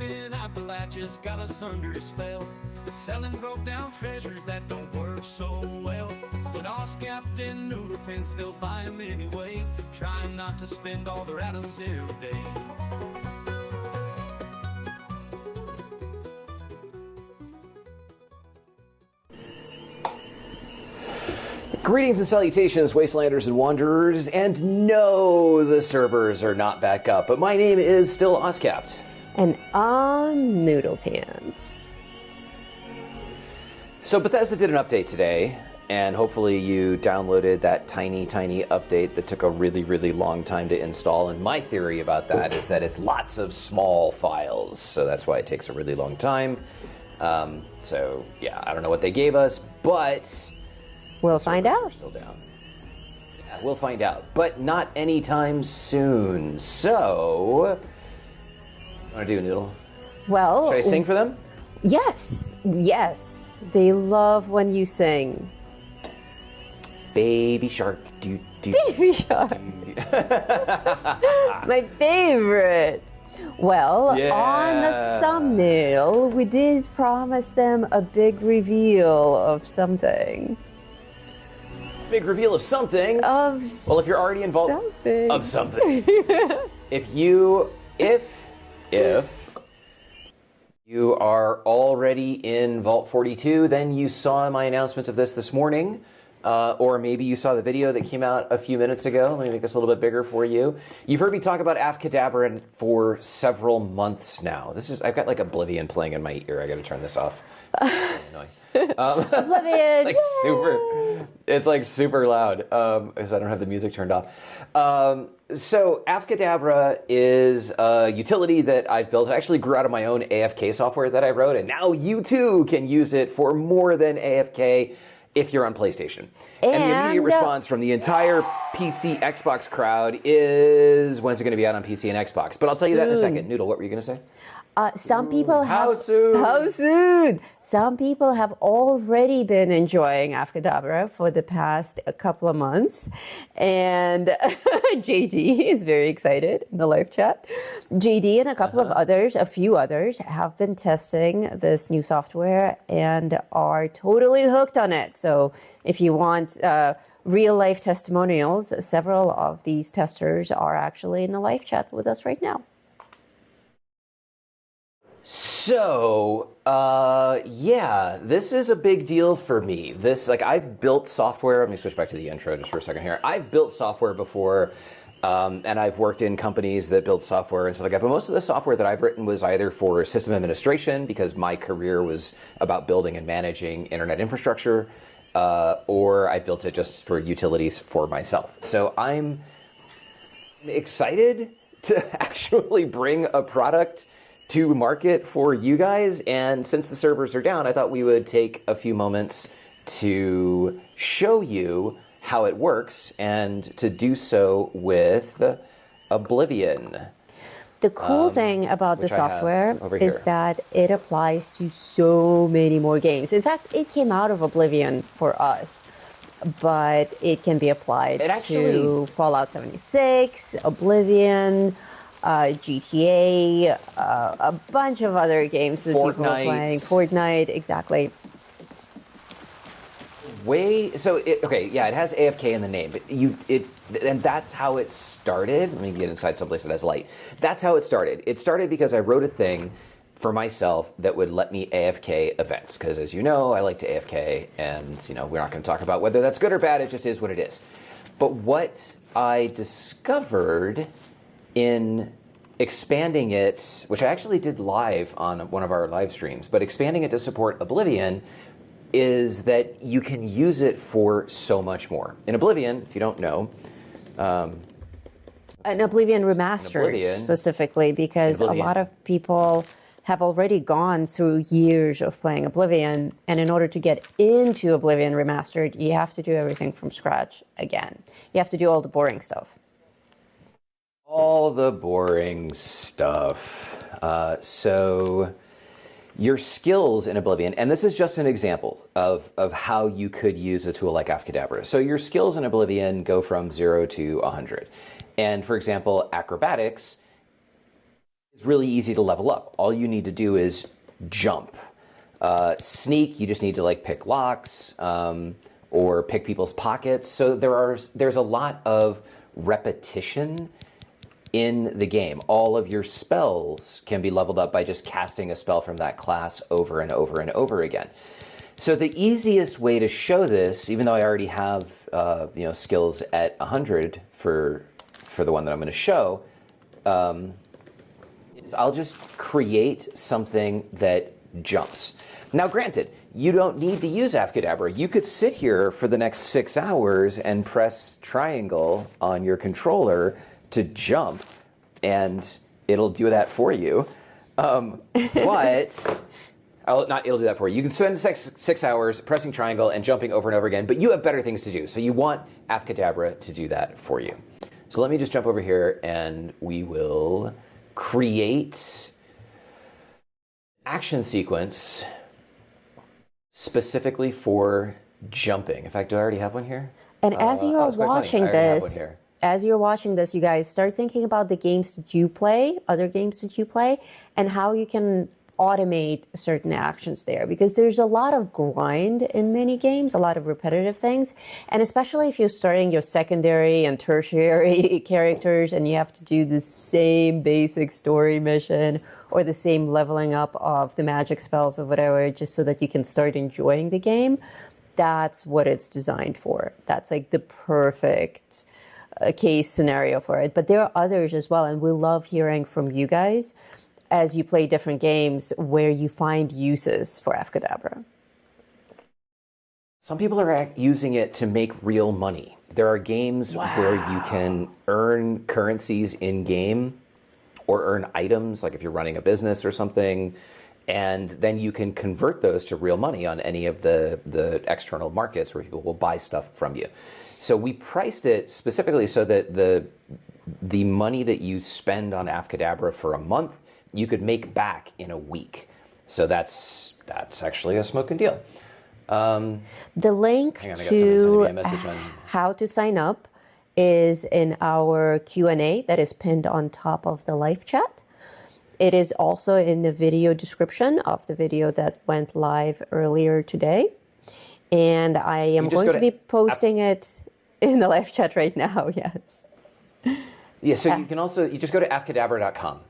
in Appalachia's got us under a spell. Selling broke down treasures that don't work so well. But us Captain Noodle Pence, they'll buy 'em anyway, trying not to spend all their atoms every day. Greetings and salutations, Wastelanders and Wanderers, and no, the servers are not back up, but my name is still Oscapt. And I'm Noodle Pants. So Bethesda did an update today, and hopefully you downloaded that tiny update that took a really long time to install, and my theory about that is that it's lots of small files, so that's why it takes a really long time. So yeah, I don't know what they gave us, but we'll find out. Still down. Yeah, we'll find out, but not anytime soon. So, what do you want to do, Noodle? Well, should I sing for them? Yes. They love when you sing. Baby shark, do. Baby shark. My favorite. Well, yeah. On the thumbnail, we did promise them a big reveal of something. Big reveal of something. Well, if you're already involved of something. If you are already in Vault 42, then you saw my announcement of this morning, or maybe you saw the video that came out a few minutes ago. Let me make this a little bit bigger for you. You've heard me talk about Afcadabra for several months now. I've got like Oblivion playing in my ear. I got to turn this off. Annoying. Oblivion. It's like super loud because I don't have the music turned off. So Afcadabra is a utility that I've built. It actually grew out of my own AFK software that I wrote, and now you too can use it for more than AFK if you're on PlayStation. And the immediate response from the entire PC Xbox crowd is, when's it going to be out on PC and Xbox? But I'll tell you that in a second. Noodle, what were you going to say? Some people have... How soon? How soon? Some people have already been enjoying Afcadabra for the past couple of months. And JD is very excited in the live chat. JD and a few others have been testing this new software and are totally hooked on it. So if you want real life testimonials, several of these testers are actually in the live chat with us right now. So, yeah, this is a big deal for me. I've built software. Let me switch back to the intro just for a second here. I've built software before, and I've worked in companies that build software and stuff like that. But most of the software that I've written was either for system administration, because my career was about building and managing internet infrastructure, or I built it just for utilities for myself. So I'm excited to actually bring a product to market for you guys, and since the servers are down, I thought we would take a few moments to show you how it works, and to do so with Oblivion. The cool thing about the software is that it applies to so many more games. In fact, it came out of Oblivion for us, but it can be applied to Fallout 76, Oblivion, GTA, a bunch of other games that people are playing. Fortnite, exactly. It has AFK in the name, but and that's how it started. Let me get inside someplace that has light. That's how it started. It started because I wrote a thing for myself that would let me AFK events, because as you know, I like to AFK, and we're not going to talk about whether that's good or bad. It just is what it is. But what I discovered in expanding it, which I actually did live on one of our live streams, but expanding it to support Oblivion, is that you can use it for so much more. In Oblivion, if you don't know, an Oblivion Remastered specifically, because a lot of people have already gone through years of playing Oblivion, and in order to get into Oblivion Remastered, you have to do everything from scratch again. You have to do all the boring stuff. All the boring stuff. So your skills in Oblivion, and this is just an example of how you could use a tool like Afcadabra. So your skills in Oblivion go from 0 to 100. And for example, acrobatics It's really easy to level up. All you need to do is jump. Sneak, you just need to like pick locks or pick people's pockets. So there's a lot of repetition in the game. All of your spells can be leveled up by just casting a spell from that class over and over and over again. So the easiest way to show this, even though I already have skills at 100 for the one that I'm going to show, is I'll just create something that jumps. Now, granted, you don't need to use Afkadabra. You could sit here for the next 6 hours and press triangle on your controller to jump, and it'll do that for you. But it'll do that for you. You can spend 6 hours pressing triangle and jumping over and over again, but you have better things to do. So you want Afkadabra to do that for you. So let me just jump over here, and we will create action sequence specifically for jumping. In fact, do I already have one here? And as you are watching this, you guys start thinking about the games that you play, other games that you play, and how you can automate certain actions there, because there's a lot of grind in many games, a lot of repetitive things, and especially if you're starting your secondary and tertiary characters and you have to do the same basic story mission or the same leveling up of the magic spells or whatever, just so that you can start enjoying the game. That's what it's designed for. That's like the perfect case scenario for it. But there are others as well, and we love hearing from you guys as you play different games where you find uses for Afkadabra. Some people are using it to make real money. There are games where you can earn currencies in game or earn items, like if you're running a business or something, and then you can convert those to real money on any of the external markets where people will buy stuff from you. So we priced it specifically so that the money that you spend on Afkadabra for a month, you could make back in a week. So that's actually a smoking deal. The link to how to sign up is in our Q&A that is pinned on top of the live chat. It is also in the video description of the video that went live earlier today. And I am going to be posting it in the live chat right now, yes. Yeah, so you just go to afkadabra.com.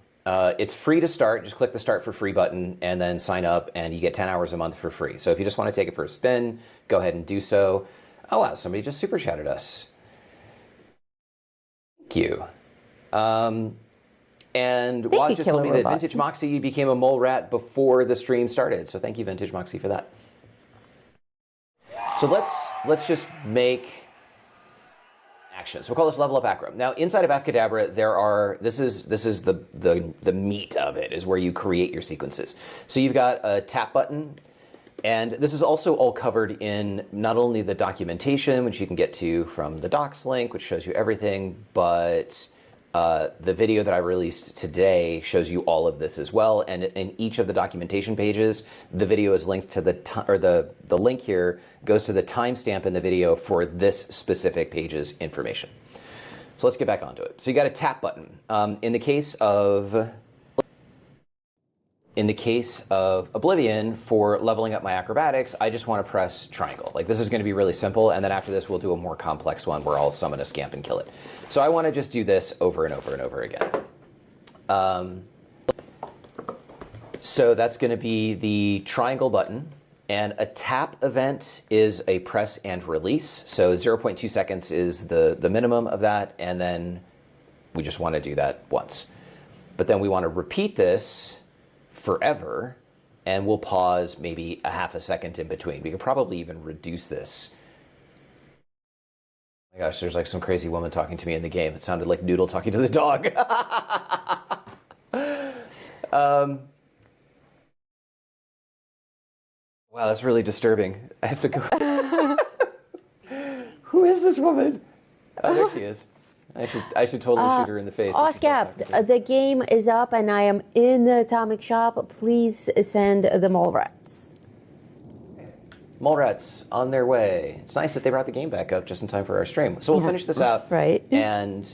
It's free to start. Just click the Start for Free button and then sign up, and you get 10 hours a month for free. So if you just want to take it for a spin, go ahead and do so. Oh, wow, somebody just super chatted us. Thank you. And Waz just told me that Vintage Moxie became a mole rat before the stream started. So thank you, Vintage Moxie, for that. So let's just make action. So we'll call this level up acro. Now inside of Afkadabra, this is the meat of it, is where you create your sequences. So you've got a tap button, and this is also all covered in not only the documentation, which you can get to from the docs link, which shows you everything, but the video that I released today shows you all of this as well. And in each of the documentation pages, the video is linked to the link here goes to the timestamp in the video for this specific page's information. So let's get back onto it. So you got a tap button. In the case of Oblivion, for leveling up my acrobatics, I just want to press triangle. Like, this is going to be really simple, and then after this we'll do a more complex one where I'll summon a scamp and kill it. So I want to just do this over and over and over again. So that's going to be the triangle button, and a tap event is a press and release. So 0.2 seconds is the minimum of that, and then we just want to do that once. But then we want to repeat this forever, and we'll pause maybe a half a second in between. We could probably even reduce this. Oh my gosh, there's like some crazy woman talking to me in the game. It sounded like Noodle talking to the dog. Wow, that's really disturbing. I have to go. Who is this woman? Oh, there she is. I should totally shoot her in the face. Oscap, the game is up and I am in the Atomic Shop. Please send the mole rats. Mole rats on their way. It's nice that they brought the game back up just in time for our stream. So we'll finish this out. Right. And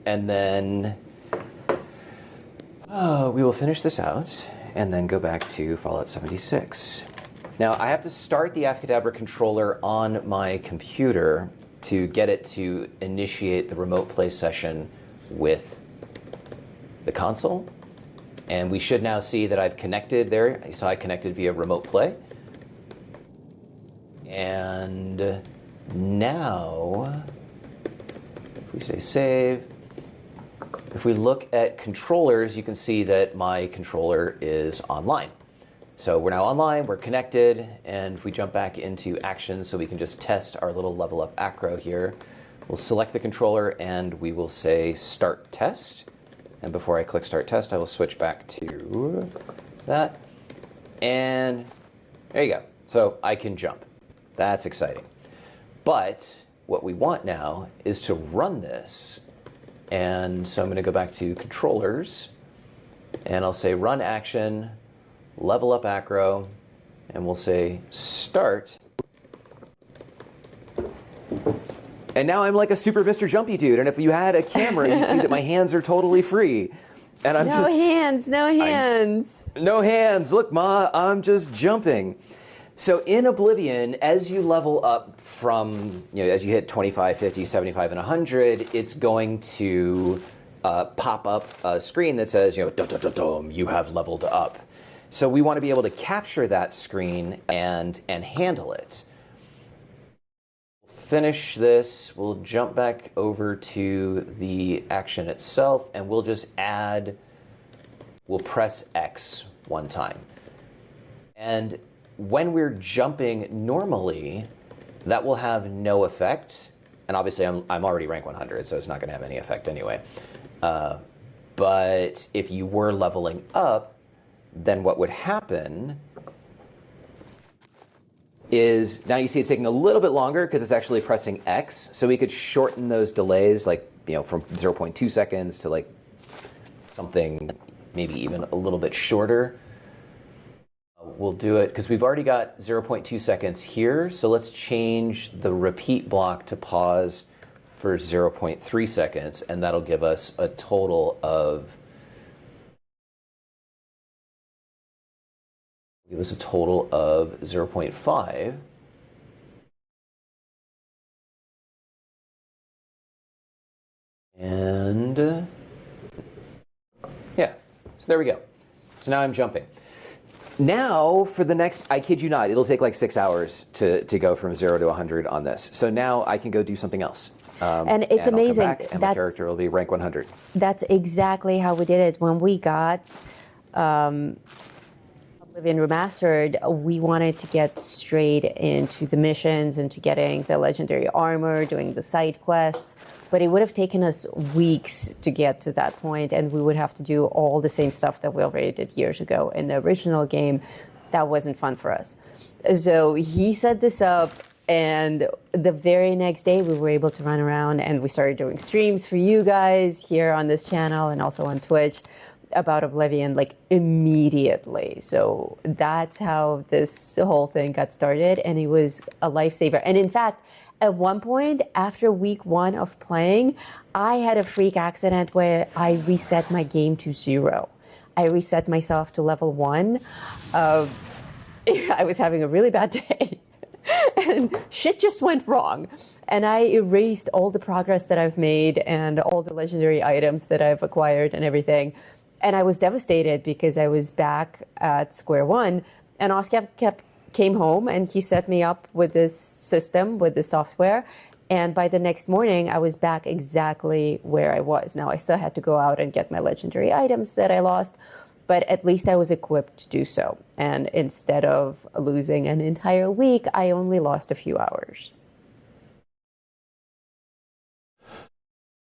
then We will finish this out and then go back to Fallout 76. Now, I have to start the Afkadabra controller on my computer to get it to initiate the remote play session with the console. And we should now see that I've connected there. You saw I connected via remote play. And now, if we say save, if we look at controllers, you can see that my controller is online. So we're now online, we're connected, and if we jump back into actions so we can just test our little level up acro here, we'll select the controller and we will say start test. And before I click start test, I will switch back to that. And there you go. So I can jump. That's exciting. But what we want now is to run this. And so I'm going to go back to controllers, and I'll say run action, level up acro, and we'll say start. And now I'm like a super Mr. Jumpy dude. And if you had a camera, you'd see that my hands are totally free. And I'm no hands. No hands. Look, Ma, I'm just jumping. So in Oblivion, as you level up from, as you hit 25, 50, 75, and 100, it's going to pop up a screen that says, dum, you have leveled up. So we want to be able to capture that screen and handle it. Finish this, we'll jump back over to the action itself, and we'll just we'll press X one time. And when we're jumping normally, that will have no effect. And obviously I'm already rank 100, so it's not going to have any effect anyway. But if you were leveling up, then what would happen is, now you see it's taking a little bit longer because it's actually pressing X. So we could shorten those delays, from 0.2 seconds to something maybe even a little bit shorter. We'll do it because we've already got 0.2 seconds here. So let's change the repeat block to pause for 0.3 seconds, and that'll give us a total of 0.5. And yeah, so there we go. So now I'm jumping. Now for the next, I kid you not, it'll take like 6 hours to go from 0 to 100 on this. So now I can go do something else. And it's and amazing. I'll come back, and my character will be rank 100. That's exactly how we did it. When we got Oblivion Remastered, we wanted to get straight into the missions, into getting the legendary armor, doing the side quests. But it would have taken us weeks to get to that point, and we would have to do all the same stuff that we already did years ago in the original game. That wasn't fun for us. So he set this up, and the very next day we were able to run around, and we started doing streams for you guys here on this channel and also on Twitch about Oblivion immediately. So that's how this whole thing got started, and it was a lifesaver. And in fact, at one point after week 1 of playing, I had a freak accident where I reset my game to 0. I reset myself to level 1. I was having a really bad day and shit just went wrong. And I erased all the progress that I've made and all the legendary items that I've acquired and everything. And I was devastated because I was back at square one. And Oscar came home and he set me up with this system, with this software. And by the next morning, I was back exactly where I was. Now, I still had to go out and get my legendary items that I lost, but at least I was equipped to do so. And instead of losing an entire week, I only lost a few hours.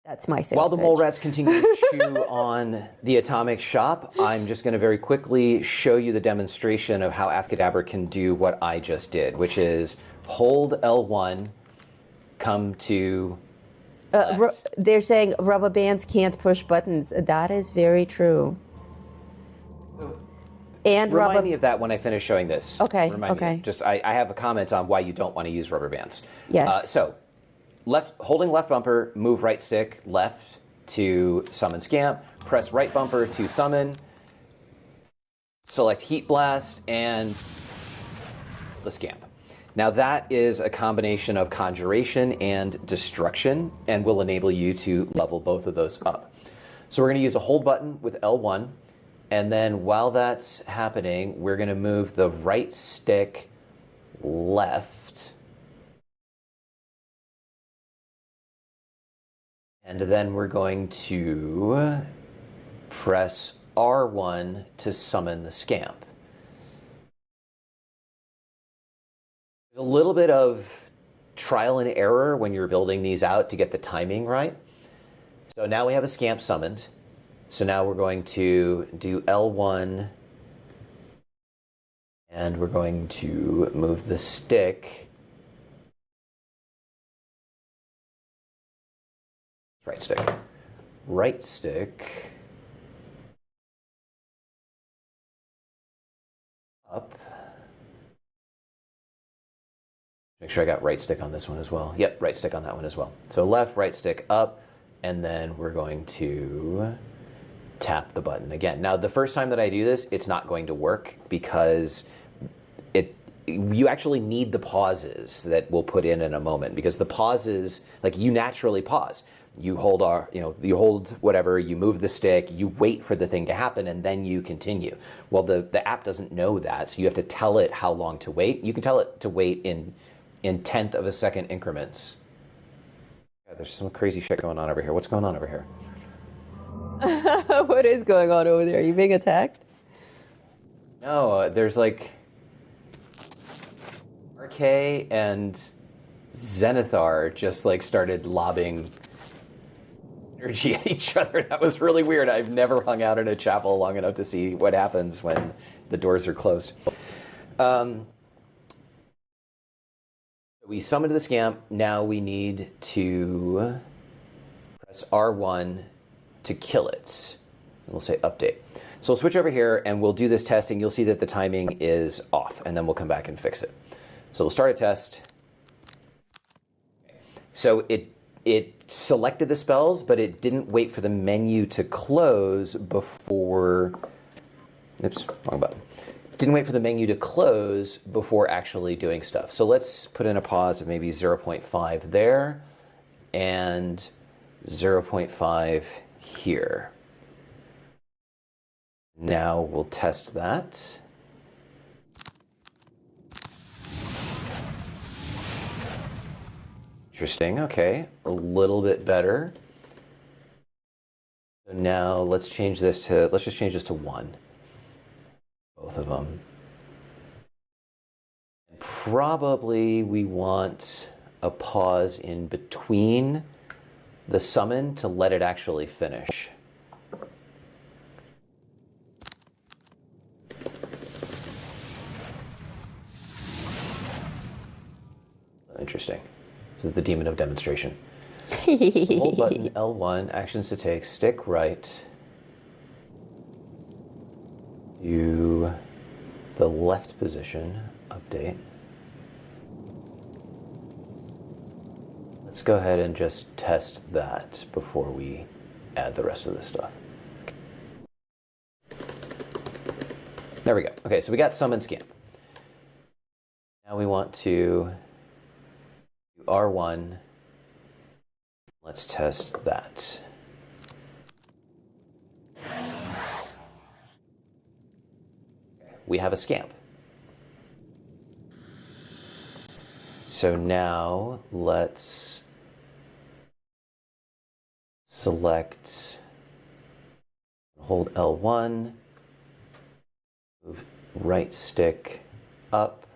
That's my sales While the pitch. mole rats continue to chew on the atomic shop, I'm just going to very quickly show you the demonstration of how Afkadabra can do what I just did, which is hold L1, come to left. They're saying rubber bands can't push buttons. That is very true. And Remind me of that when I finish showing this. Okay, Remind okay. me. Just I have a comment on why you don't want to use rubber bands. Yes. So, holding left bumper, move right stick, left, to summon Scamp, press right bumper to summon, select Heat Blast, and the Scamp. Now that is a combination of Conjuration and Destruction, and will enable you to level both of those up. So we're going to use a hold button with L1, and then while that's happening, we're going to move the right stick left, and then we're going to press R1 to summon the Scamp. There's a little bit of trial and error when you're building these out to get the timing right. So now we have a Scamp summoned. So now we're going to do L1, and we're going to move the stick. Right stick. Right stick. Up. Make sure I got right stick on this one as well. Yep, right stick on that one as well. So left, right stick up, and then we're going to tap the button again. Now, the first time that I do this, it's not going to work because you actually need the pauses that we'll put in a moment, because the pauses, like, you naturally pause. You hold you hold whatever, you move the stick, you wait for the thing to happen, and then you continue. Well, the app doesn't know that, so you have to tell it how long to wait. You can tell it to wait in tenth of a second increments. Yeah, there's some crazy shit going on over here. What's going on over here? What is going on over there? Are you being attacked? No, there's like RK and Zenithar just like started lobbing energy at each other. That was really weird. I've never hung out in a chapel long enough to see what happens when the doors are closed. We summoned the Scamp. Now we need to press R1 to kill it. And we'll say update. So we'll switch over here and we'll do this testing. You'll see that the timing is off, and then we'll come back and fix it. So we'll start a test. So it selected the spells, but it didn't wait for the menu to close before... Oops, wrong button. Didn't wait for the menu to close before actually doing stuff. So let's put in a pause of maybe 0.5 there and 0.5 here. Now we'll test that. Interesting, okay, a little bit better. So now let's just change this to 1. Both of them. Probably we want a pause in between the summon to let it actually finish. Interesting. This is the demon of demonstration. Hold button L1, actions to take, stick right. Do the left position, update. Let's go ahead and just test that before we add the rest of this stuff. There we go. Okay, so we got summon Scamp. Now we want to do R1. Let's test that. We have a Scamp. So now let's select, hold L1, move right stick up,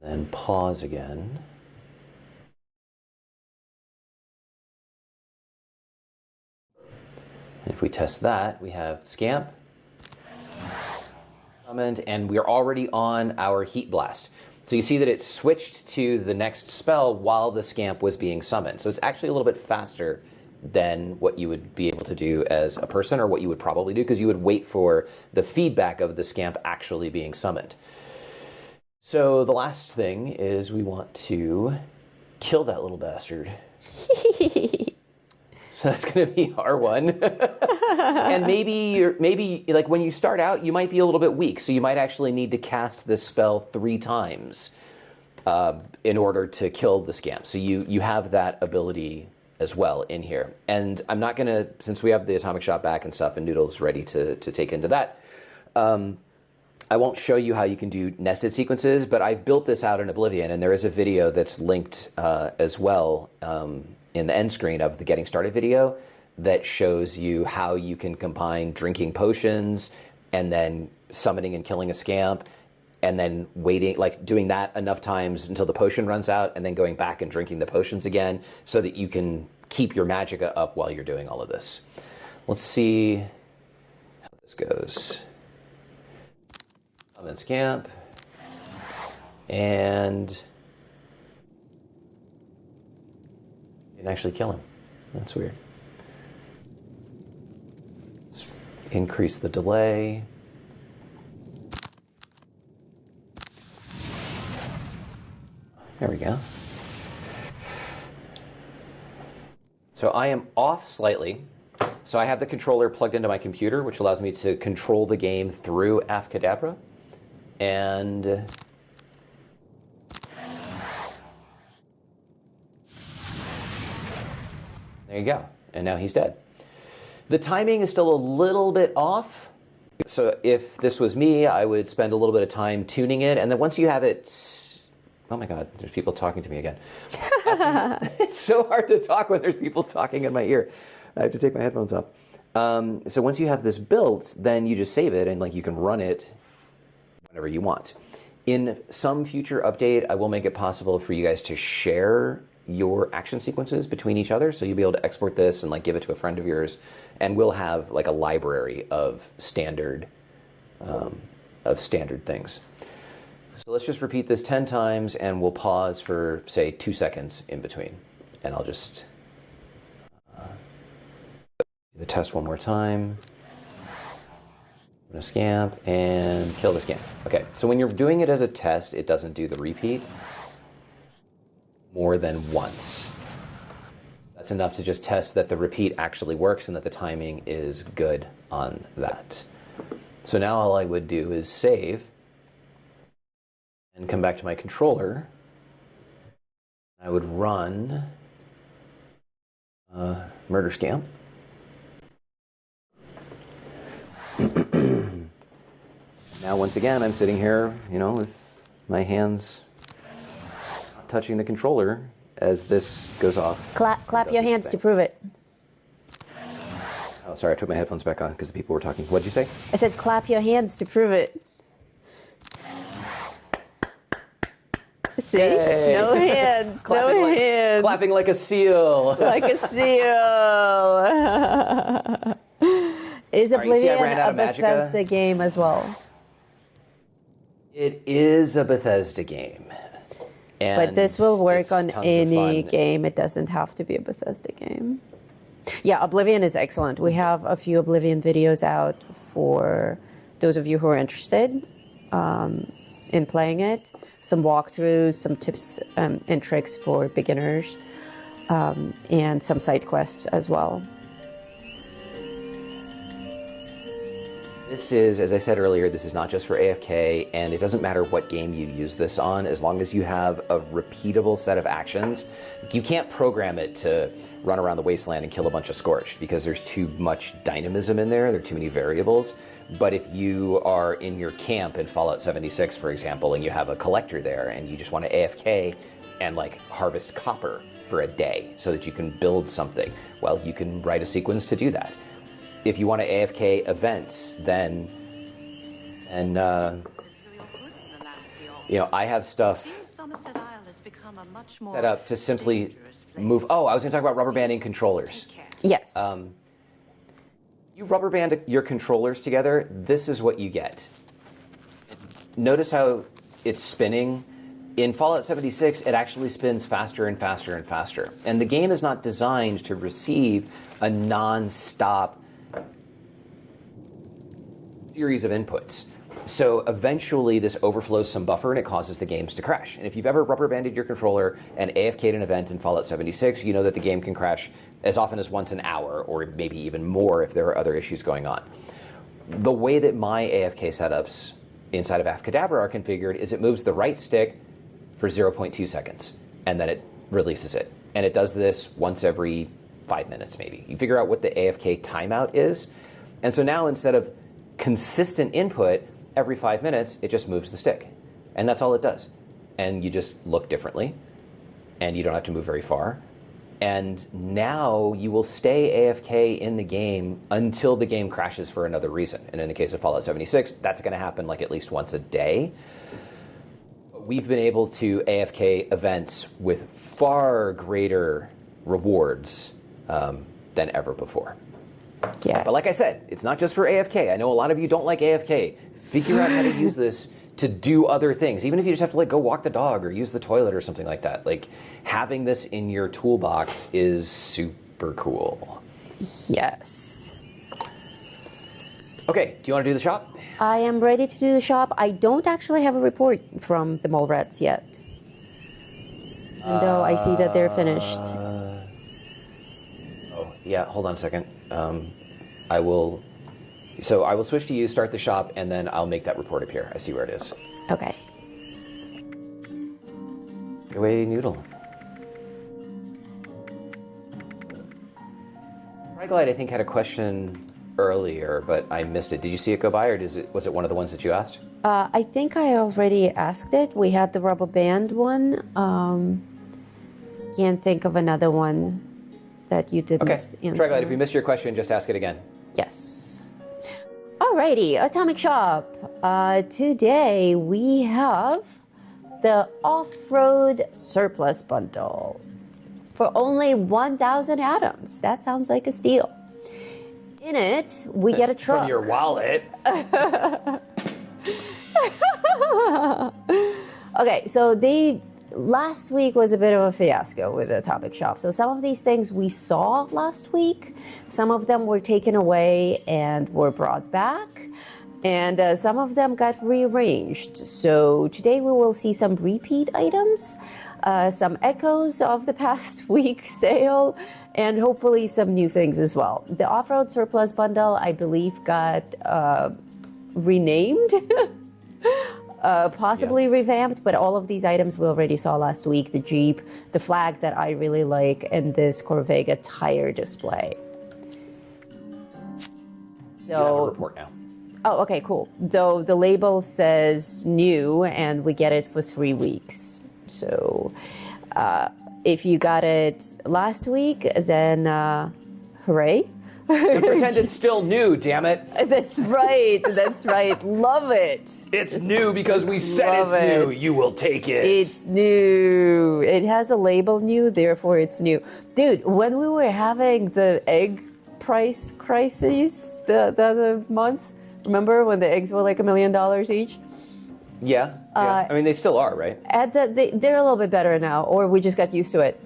then pause again. And if we test that, we have Scamp, summoned, and we're already on our Heat Blast. So you see that it switched to the next spell while the Scamp was being summoned. So it's actually a little bit faster than what you would be able to do as a person, or what you would probably do, because you would wait for the feedback of the Scamp actually being summoned. So the last thing is we want to kill that little bastard. So that's going to be R1. And maybe like when you start out, you might be a little bit weak. So you might actually need to cast this spell 3 times in order to kill the scamp. So you have that ability as well in here. And I'm not going to, since we have the atomic shot back and stuff and Noodle's ready to take into that, I won't show you how you can do nested sequences, but I've built this out in Oblivion, and there is a video that's linked as well in the end screen of the Getting Started video that shows you how you can combine drinking potions and then summoning and killing a scamp and then waiting, like doing that enough times until the potion runs out and then going back and drinking the potions again so that you can keep your magicka up while you're doing all of this. Let's see how this goes. Summon scamp, and you can actually kill him. That's weird. Let's increase the delay. There we go. So I am off slightly. So I have the controller plugged into my computer, which allows me to control the game through Afkadabra. And there you go. And now he's dead. The timing is still a little bit off. So if this was me, I would spend a little bit of time tuning it. And then once you have it... Oh my God, there's people talking to me again. It's so hard to talk when there's people talking in my ear. I have to take my headphones off. So once you have this built, then you just save it and like you can run it whenever you want. In some future update, I will make it possible for you guys to share your action sequences between each other. So you'll be able to export this and like give it to a friend of yours, and we'll have like a library of standard things. So let's just repeat this 10 times and we'll pause for say 2 seconds in between. And I'll just do the test one more time. I'm gonna scamp and kill the scamp. Okay, so when you're doing it as a test, it doesn't do the repeat more than once. That's enough to just test that the repeat actually works and that the timing is good on that. So now all I would do is save and come back to my controller. I would run Murder Scamp. Now, once again, I'm sitting here, you know, with my hands touching the controller as this goes off. Clap your hands to prove it. Oh, sorry, I took my headphones back on because the people were talking. What'd you say? I said clap your hands to prove it. See? Yay. No hands. No hands. Clapping like a seal. Like a seal. Is Oblivion a Bethesda game as well? It is a Bethesda game. And but this will work on tons any of fun. game. It doesn't have to be a Bethesda game. Yeah, Oblivion is excellent. We have a few Oblivion videos out for those of you who are interested in playing it. Some walkthroughs, some tips and tricks for beginners, and some side quests as well. This is, as I said earlier, this is not just for AFK, and it doesn't matter what game you use this on, as long as you have a repeatable set of actions. You can't program it to run around the wasteland and kill a bunch of Scorched, because there's too much dynamism in there, there are too many variables. But if you are in your camp in Fallout 76, for example, and you have a collector there, and you just want to AFK and like harvest copper for a day so that you can build something, well, you can write a sequence to do that. If you want to AFK events, then, and you know, I have stuff set up to simply move. Oh, I was going to talk about rubber banding controllers. Yes. You rubber band your controllers together, this is what you get. Notice how it's spinning. In Fallout 76, it actually spins faster and faster and faster. And the game is not designed to receive a non-stop series of inputs. So eventually this overflows some buffer and it causes the games to crash. And if you've ever rubber banded your controller and AFK'd an event in Fallout 76, you know that the game can crash as often as once an hour, or maybe even more if there are other issues going on. The way that my AFK setups inside of Afkadabra are configured is it moves the right stick for 0.2 seconds, and then it releases it. And it does this once every 5 minutes maybe. You figure out what the AFK timeout is, and so now instead of consistent input, every 5 minutes, it just moves the stick. And that's all it does. And you just look differently, and you don't have to move very far. And now you will stay AFK in the game until the game crashes for another reason. And in the case of Fallout 76, that's going to happen like at least once a day. We've been able to AFK events with far greater rewards than ever before. Yes. But like I said, it's not just for AFK. I know a lot of you don't like AFK. Figure out how to use this to do other things, even if you just have to like go walk the dog or use the toilet or something like that. Like having this in your toolbox is super cool. Yes. Okay, do you want to do the shop? I am ready to do the shop. I don't actually have a report from the mole rats yet. Even though I see that they're finished. Oh, yeah, hold on a second. I will switch to you, start the shop, and then I'll make that report appear. I see where it is. Okay. Get away, Noodle. Ryglide, I think, had a question earlier, but I missed it. Did you see it go by, or was it one of the ones that you asked? I think I already asked it. We had the rubber band one. Can't think of another one that you didn't answer. Ryglide, if we missed your question, just ask it again. Yes. Alrighty, Atomic Shop. Today we have the Off-Road Surplus Bundle for only 1,000 atoms. That sounds like a steal. In it, we get a truck. From your wallet. Okay, so last week was a bit of a fiasco with the Atomic Shop. So some of these things we saw last week, some of them were taken away and were brought back, and some of them got rearranged. So today we will see some repeat items, some echoes of the past week sale, and hopefully some new things as well. The Off-Road Surplus Bundle, I believe, got renamed. Possibly revamped, but all of these items we already saw last week. The Jeep, the flag that I really like, and this Corvega tire display. You have a report now. Oh, okay, cool. Though the label says new, and we get it for 3 weeks. So if you got it last week, then hooray. Pretend it's still new, damn it. That's right. That's right. Love it. It's new because we said it's new. You will take it. It's new. It has a label new, therefore it's new. Dude, when we were having the egg price crisis the other month, remember when the eggs were like $1 million each? Yeah. I mean, they still are, right? They're a little bit better now, or we just got used to it.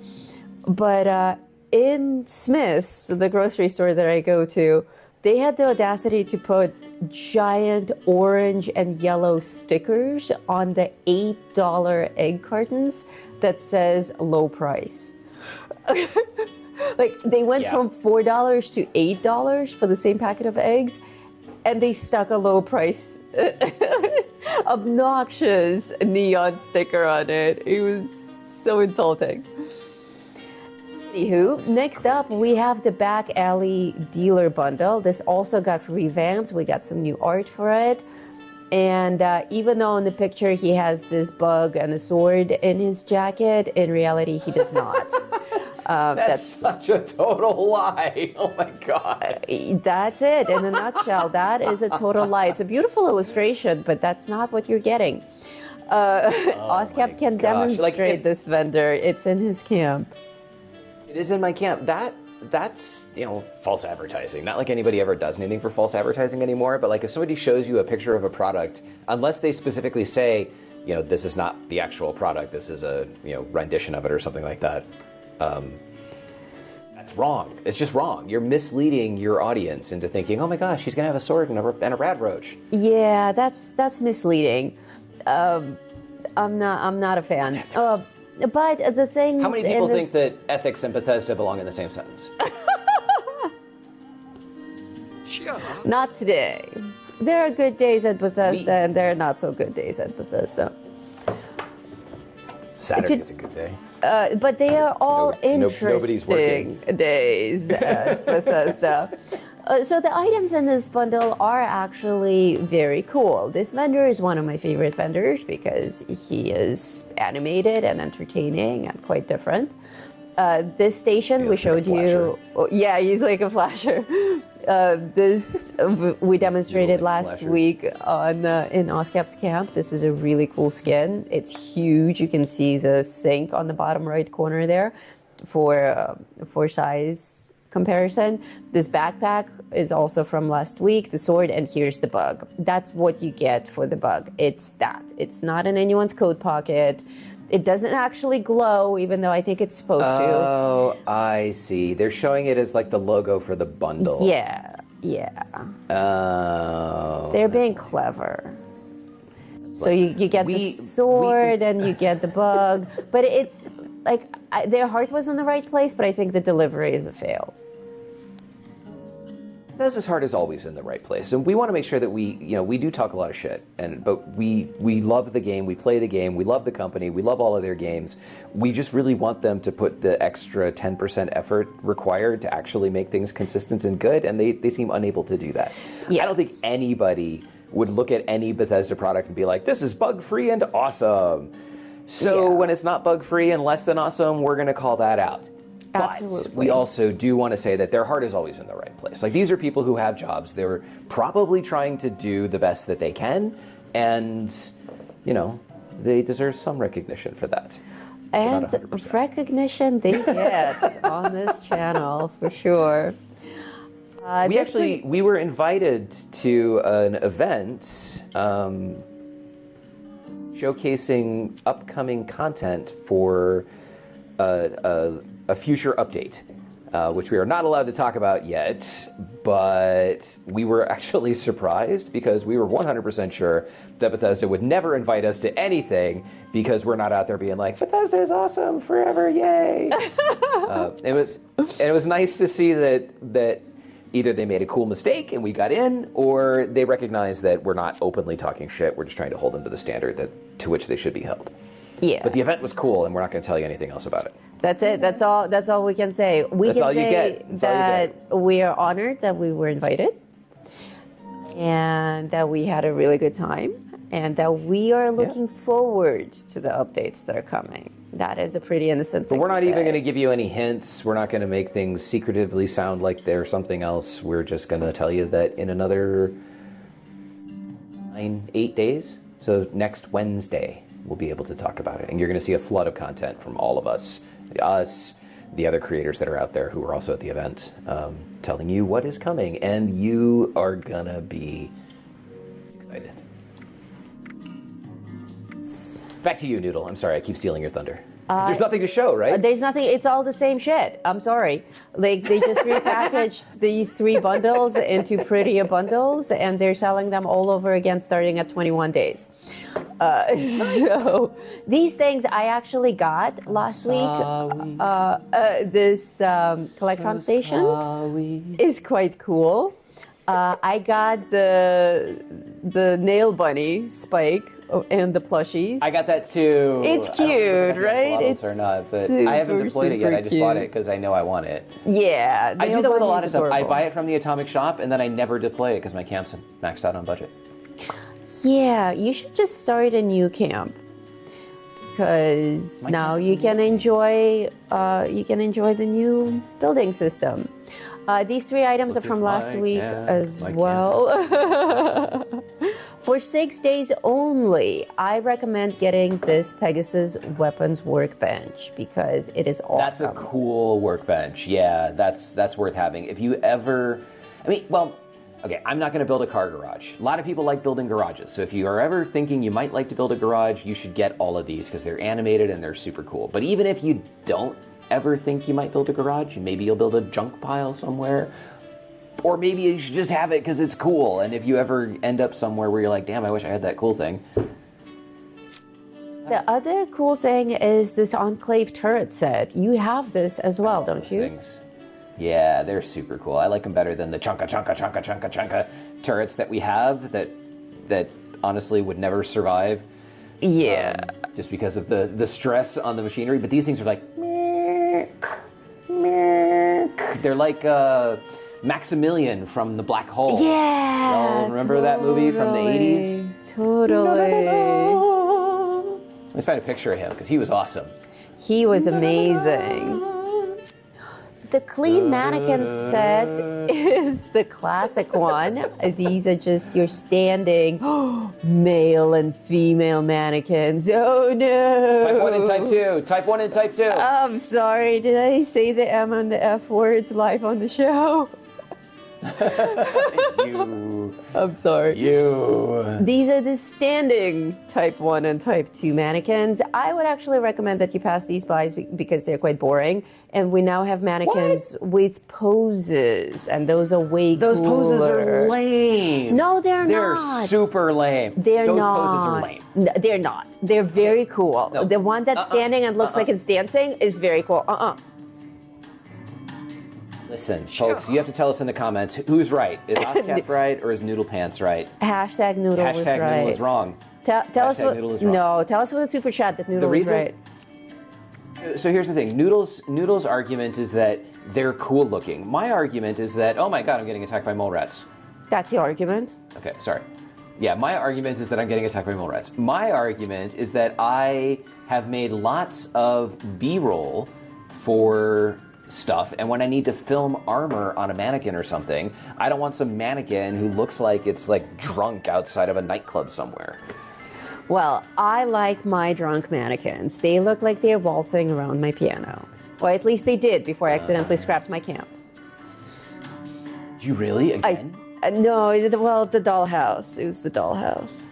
But in Smith's, the grocery store that I go to, they had the audacity to put giant orange and yellow stickers on the $8 egg cartons that says low price. Like they went from $4 to $8 for the same packet of eggs, and they stuck a low price obnoxious neon sticker on it. It was so insulting. Anywho, next up we have the Back Alley Dealer Bundle. This also got revamped. We got some new art for it. And even though in the picture he has this bug and a sword in his jacket, in reality he does not. That's such a total lie. Oh my God. That's it in a nutshell. That is a total lie. It's a beautiful illustration, but that's not what you're getting. Oscap can demonstrate this vendor. It's in his camp. It is in my camp. That's false advertising. Not like anybody ever does anything for false advertising anymore, but like if somebody shows you a picture of a product, unless they specifically say, this is not the actual product, this is a rendition of it or something like that. That's wrong. It's just wrong. You're misleading your audience into thinking, oh my gosh, he's going to have a sword and a rad roach. Yeah, that's misleading. I'm not a fan. But the things. How many people think that ethics and Bethesda belong in the same sentence? Not today. There are good days at Bethesda, and there are not so good days at Bethesda. Saturday is a good day. But they are all nobody's interesting days at Bethesda. So the items in this bundle are actually very cool. This vendor is one of my favorite vendors because he is animated and entertaining and quite different. This station we showed you, yeah, he's like a flasher. This we demonstrated last week on in Oscap's camp. This is a really cool skin. It's huge. You can see the sink on the bottom right corner there for size comparison. This backpack is also from last week. The sword, and here's the bug. That's what you get for the bug. It's that. It's not in anyone's coat pocket. It doesn't actually glow, even though I think it's supposed to. Oh, I see. They're showing it as like the logo for the bundle. Yeah. Oh. They're being clever. So you get the sword and you get the bug. But it's like their heart was in the right place, but I think the delivery is a fail. Bethesda's heart is always in the right place, and we want to make sure that we do talk a lot of shit, but we love the game, we play the game, we love the company, we love all of their games. We just really want them to put the extra 10% effort required to actually make things consistent and good, and they seem unable to do that. Yes. I don't think anybody would look at any Bethesda product and be like, this is bug-free and awesome. So when it's not bug-free and less than awesome, we're going to call that out. Absolutely. But we also do want to say that their heart is always in the right place. Like, these are people who have jobs. They're probably trying to do the best that they can, and, they deserve some recognition for that. And recognition they get on this channel, for sure. We were invited to an event showcasing upcoming content for a future update, which we are not allowed to talk about yet, but we were actually surprised because we were 100% sure that Bethesda would never invite us to anything because we're not out there being like, Bethesda is awesome forever, yay! It was nice to see that either they made a cool mistake and we got in, or they recognize that we're not openly talking shit, we're just trying to hold them to the standard to which they should be held. Yeah. But the event was cool, and we're not going to tell you anything else about it. That's it. That's all we can say. We can say that we are honored that we were invited, and that we had a really good time, and that we are looking forward to the updates that are coming. That is a pretty innocent thing. But we're not even going to give you any hints. We're not going to make things secretively sound like they're something else. We're just going to tell you that in another 8 days, so next Wednesday, we'll be able to talk about it. And you're going to see a flood of content from all of us, the other creators that are out there who are also at the event, telling you what is coming. And you are going to be excited. Back to you, Noodle. I'm sorry, I keep stealing your thunder. There's nothing to show, right? There's nothing. It's all the same shit. I'm sorry. Like, they just repackaged these 3 bundles into prettier bundles, and they're selling them all over again starting at 21 days. So these things I actually got last week. This Collectron station is quite cool. I got the nail bunny Spike and the plushies. I got that too. It's cute, right? It's or not, but I haven't deployed it yet. I just bought it because I know I want it. Yeah, I do that with a lot of stuff. I buy it from the Atomic Shop and then I never deploy it because my camp's maxed out on budget. Yeah, you should just start a new camp because now you can enjoy the new building system. These 3 items are from last week as well. For 6 days only, I recommend getting this Pegasus Weapons Workbench because it is awesome. That's a cool workbench. Yeah, that's worth having. If you ever, okay, I'm not going to build a car garage. A lot of people like building garages. So if you are ever thinking you might like to build a garage, you should get all of these because they're animated and they're super cool. But even if you don't ever think you might build a garage, maybe you'll build a junk pile somewhere. Or maybe you should just have it because it's cool. And if you ever end up somewhere where you're like, damn, I wish I had that cool thing. The other cool thing is this Enclave turret set. You have this as well, don't you? Things. Yeah, they're super cool. I like them better than the chunka turrets that we have that honestly would never survive. Yeah. Just because of the stress on the machinery. But these things are like, they're like Maximilian from The Black Hole. Yeah. Y'all remember that movie from the 80s? Totally. Let's find a picture of him because he was awesome. He was amazing. The Clean Mannequin set is the classic one. These are just your standing male and female mannequins. Oh no! Type 1 and Type 2. Type 1 and Type 2. I'm sorry, did I say the M and the F words live on the show? You. I'm sorry. You. These are the standing Type 1 and Type 2 mannequins. I would actually recommend that you pass these by because they're quite boring. And we now have mannequins with poses, and those are way Those cooler. poses are lame. No, they're They're not. super lame. They're Those not. poses are lame. They're not. They're very cool. No. The one that's standing and looks like it's dancing is very cool. Listen, folks, you have to tell us in the comments who's right. Is Oscap right or is Noodle Pants right? Hashtag Noodle was Hashtag right. Noodle is wrong. Tell us Hashtag what. Noodle is wrong. No, tell us with a super chat that Noodle The was reason- right. So here's the thing. Noodle's argument is that they're cool looking. My argument is that, oh my god, I'm getting attacked by mole rats. That's the argument. Okay, sorry. Yeah, my argument is that I'm getting attacked by mole rats. My argument is that I have made lots of B-roll for stuff, and when I need to film armor on a mannequin or something, I don't want some mannequin who looks like it's like drunk outside of a nightclub somewhere. Well, I like my drunk mannequins. They look like they're waltzing around my piano. Or at least they did before I accidentally scrapped my camp. You really? Again? No, the dollhouse. It was the dollhouse.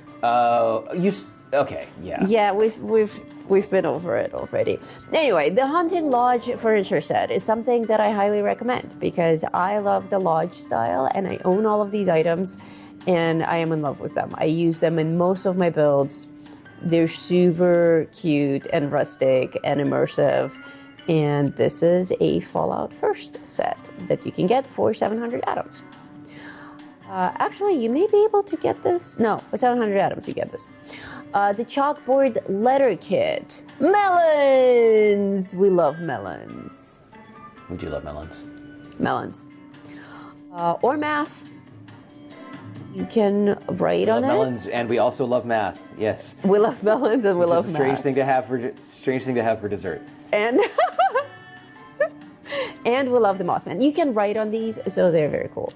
Okay, yeah. Yeah, we've been over it already. Anyway, the Hunting Lodge furniture set is something that I highly recommend because I love the lodge style and I own all of these items and I am in love with them. I use them in most of my builds. They're super cute and rustic and immersive. And this is a Fallout First set that you can get for 700 atoms. Actually, you may be able to get this. No, for 700 atoms you get this. The chalkboard letter kit. Melons! We love melons. We do love melons. Melons. Or math. You can write We on love it. melons, and we also love math. Yes. We love melons and we love It's a strange math. thing to have for dessert. And and we love the Mothman. You can write on these, so they're very cool.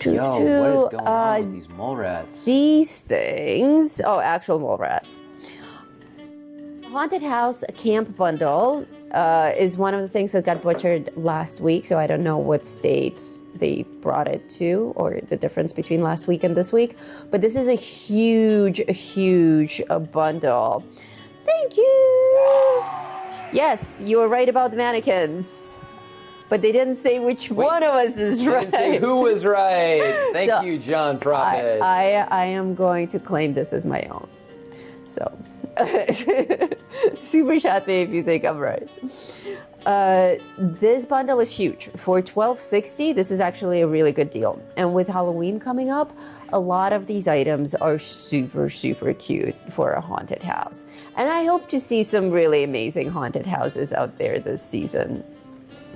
Yo, what is going on with these mole rats? These things, actual mole rats. Haunted House Camp Bundle is one of the things that got butchered last week, so I don't know what state they brought it to or the difference between last week and this week. But this is a huge bundle. Thank you! Yes, you were right about the mannequins. But they didn't say which one of us is right. Didn't say who was right. Thank So, you, John Prophet. I am going to claim this as my own. So, super chat me if you think I'm right. This bundle is huge. For $12.60, this is actually a really good deal. And with Halloween coming up, a lot of these items are super cute for a haunted house. And I hope to see some really amazing haunted houses out there this season.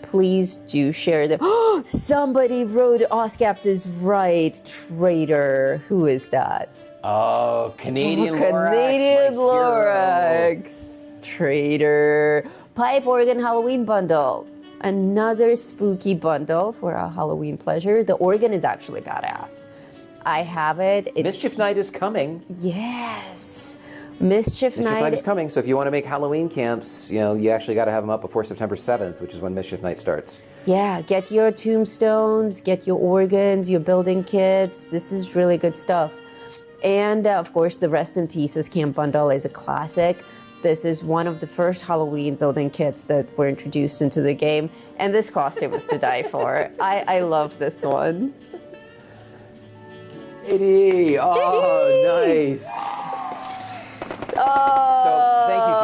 Please do share them. Somebody wrote Oscapt is right, traitor. Who is that? Oh, Canadian Lorax. Canadian my hero. Lorax. Traitor. Pipe organ Halloween bundle. Another spooky bundle for a Halloween pleasure. The organ is actually badass. I have it. It's Mischief Night is coming. Yes. Mischief Mischief Night Night is coming, so if you want to make Halloween camps, you actually got to have them up before September 7th, which is when Mischief Night starts. Yeah, get your tombstones, get your organs, your building kits. This is really good stuff. And of course, the Rest in Pieces Camp Bundle is a classic. This is one of the first Halloween building kits that were introduced into the game. And this costume is to die for. I love this one. JD! Oh, nice. Oh, So thank you,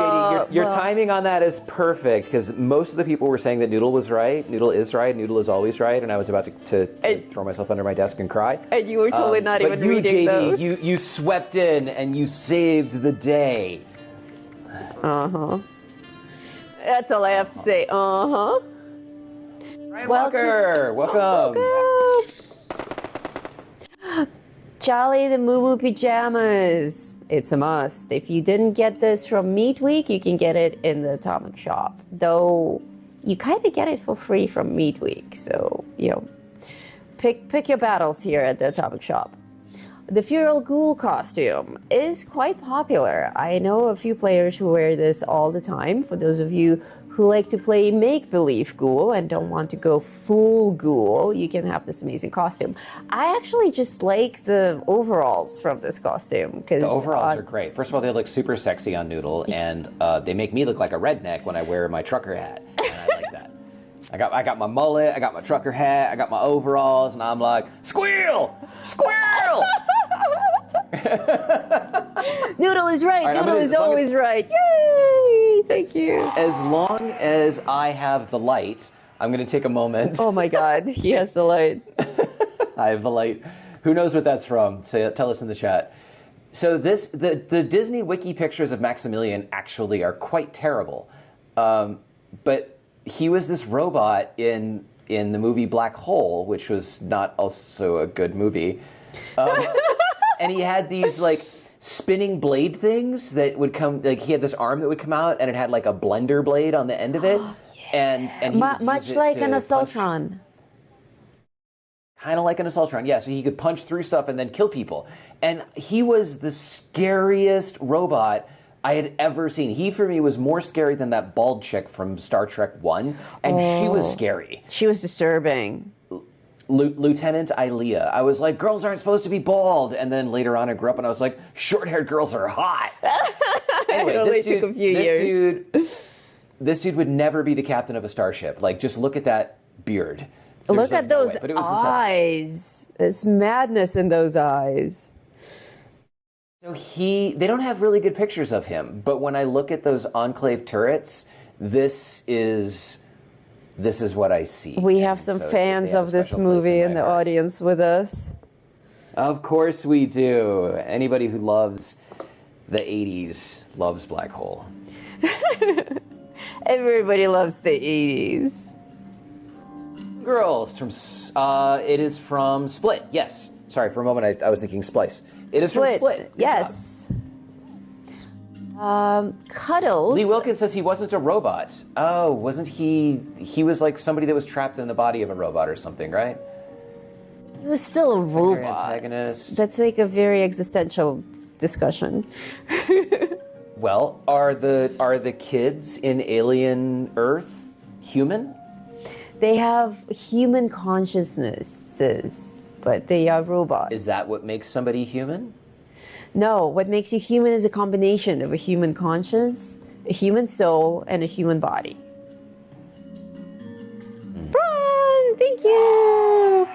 JD. Your timing on that is perfect because most of the people were saying that Noodle was right. Noodle is right. Noodle is always right. And I was about to throw myself under my desk and cry. And you were totally not even but you, reading JD, those. You swept in and you saved the day. Uh-huh. That's all I have to say. Uh-huh. Ryan Walker, welcome. Jolly the Moo Moo Pajamas. It's a must. If you didn't get this from Meat Week, you can get it in the Atomic Shop. Though you kind of get it for free from Meat Week. So, pick your battles here at the Atomic Shop. The Feral Ghoul costume is quite popular. I know a few players who wear this all the time. For those of you who like to play make-believe ghoul and don't want to go full ghoul, you can have this amazing costume. I actually just like the overalls from this costume. The overalls are great. First of all, they look super sexy on Noodle, and they make me look like a redneck when I wear my trucker hat. And I like that. I got my mullet, I got my trucker hat, I got my overalls, and I'm like, squeal! Squirrel! Noodle is right. Noodle is always right. Yay! Thank you. As long as I have the light, I'm going to take a moment. Oh my God, he has the light. I have the light. Who knows what that's from? So tell us in the chat. So the Disney wiki pictures of Maximilian actually are quite terrible. But he was this robot in the movie Black Hole, which was not also a good movie. And he had these like spinning blade things that would come, like he had this arm that would come out and it had like a blender blade on the end of it. And he would much use it like to an punch- Assaultron. Kind of like an Assaultron, yeah. So he could punch through stuff and then kill people. And he was the scariest robot I had ever seen. He, for me, was more scary than that bald chick from Star Trek 1. And she was scary. She was disturbing. Lieutenant Ilea. I was like, girls aren't supposed to be bald. And then later on I grew up and I was like, short-haired girls are hot. Anyway, It only took a few years. This dude would never be the captain of a starship. Like, just look at that beard. Look at no those way. But it was eyes. There's madness in those eyes. So they don't have really good pictures of him, but when I look at those Enclave turrets, this is what I see. We have some So fans they have of a this special place movie in my the heart. audience with us. Of course we do. Anybody who loves the 80s loves Black Hole. Everybody loves the 80s. Girls from it is from Split. Yes. Sorry, for a moment I was thinking Splice. It is from Split. Good Yes. Cuddles. Lee Wilkins says he wasn't a robot. Oh, wasn't he? He was like somebody that was trapped in the body of a robot or something, right? He was still a Secondary robot. antagonist. That's like a very existential discussion. Well, are the kids in Alien Earth human? They have human consciousnesses, but they are robots. Is that what makes somebody human? No, what makes you human is a combination of a human conscience, a human soul, and a human body. Brian, thank you.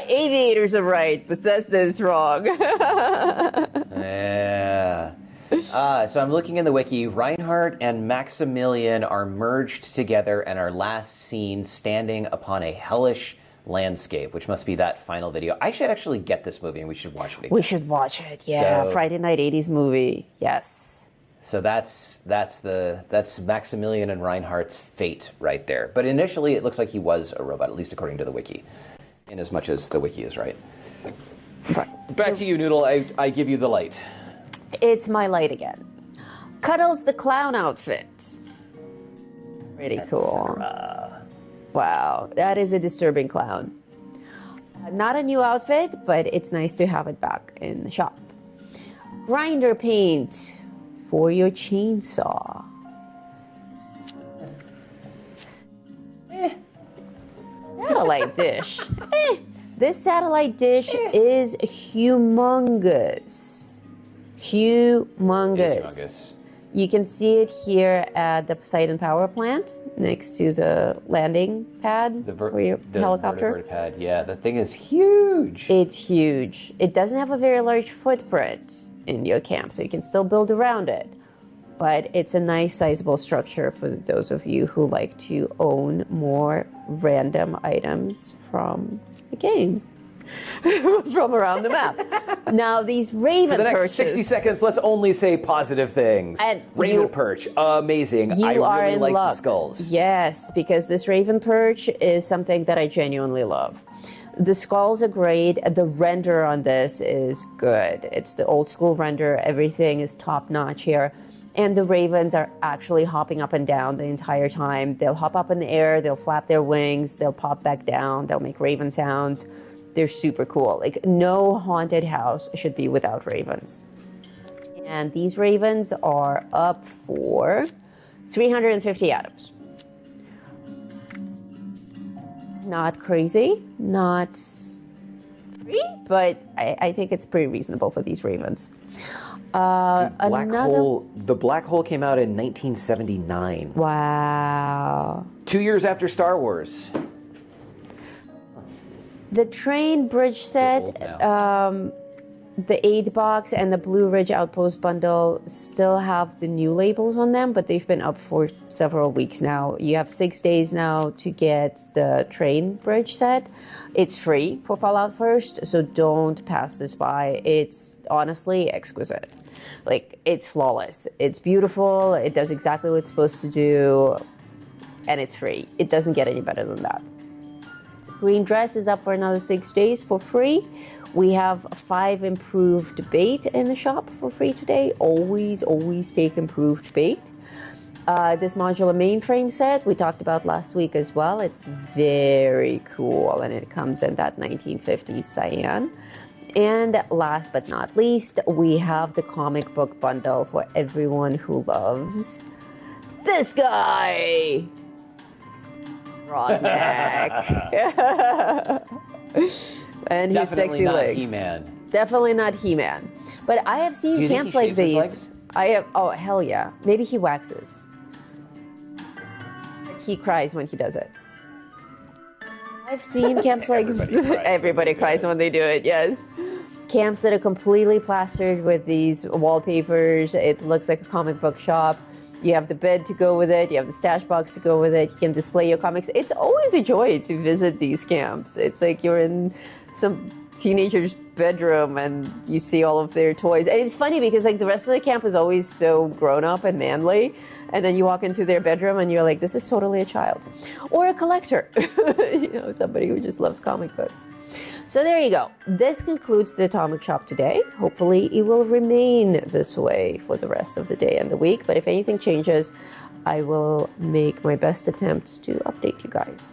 Aviators are right, Bethesda is wrong. Yeah. So I'm looking in the wiki. Reinhardt and Maximilian are merged together and are last seen standing upon a hellish landscape, which must be that final video. I should actually get this movie and we should watch it again. We should watch it. Yeah, So- Friday night 80s movie. Yes. So that's Maximilian and Reinhardt's fate right there. But initially, it looks like he was a robot, at least according to the wiki, in as much as the wiki is right. Right. Back to you, Noodle. I give you the light. It's my light again. Cuddles the clown outfit. Pretty cool. Wow, that is a disturbing clown. Not a new outfit, but it's nice to have it back in the shop. Grinder paint for your chainsaw. Satellite dish. This satellite dish is humongous. Humongous. It's humongous. You can see it here at the Poseidon power plant next to the landing pad for your helicopter. Vertibird pad, yeah, the thing is huge. It's huge. It doesn't have a very large footprint in your camp, so you can still build around it. But it's a nice sizable structure for those of you who like to own more random items from the game. From around the map. Now these raven For the next perches, 60 seconds, let's only say positive things. And Raven perch, amazing. You I are really in like luck. the skulls. Yes, because this raven perch is something that I genuinely love. The skulls are great. The render on this is good. It's the old school render. Everything is top notch here. And the ravens are actually hopping up and down the entire time. They'll hop up in the air, they'll flap their wings, they'll pop back down, they'll make raven sounds. They're super cool. Like, no haunted house should be without ravens. And these ravens are up for 350 atoms. Not crazy, not free, but I think it's pretty reasonable for these ravens. The Black Hole came out in 1979. Wow. 2 years after Star Wars. The train bridge set, the aid box and the Blue Ridge Outpost bundle still have the new labels on them, but they've been up for several weeks now. You have 6 days now to get the train bridge set. It's free for Fallout First, so don't pass this by. It's honestly exquisite. Like, it's flawless. It's beautiful. It does exactly what it's supposed to do, and it's free. It doesn't get any better than that. Green dress is up for another 6 days for free. We have 5 improved bait in the shop for free today. Always take improved bait. This modular mainframe set we talked about last week as well. It's very cool, and it comes in that 1950s cyan. And last but not least, we have the comic book bundle for everyone who loves this guy. Broadneck. And his sexy legs. He-Man. Definitely not He-Man. But I have seen Do you think camps he like shaves his these. legs? I have. Oh, hell yeah. Maybe he waxes. He cries when he does it. I've seen camps like everybody cries when they do it. Yes. Camps that are completely plastered with these wallpapers. It looks like a comic book shop. You have the bed to go with it. You have the stash box to go with it. You can display your comics. It's always a joy to visit these camps. It's like you're in some teenager's bedroom and you see all of their toys. And it's funny because like the rest of the camp is always so grown up and manly. And then you walk into their bedroom and you're like, this is totally a child. Or a collector. You know, somebody who just loves comic books. So there you go. This concludes the Atomic Shop today. Hopefully it will remain this way for the rest of the day and the week. But if anything changes, I will make my best attempts to update you guys.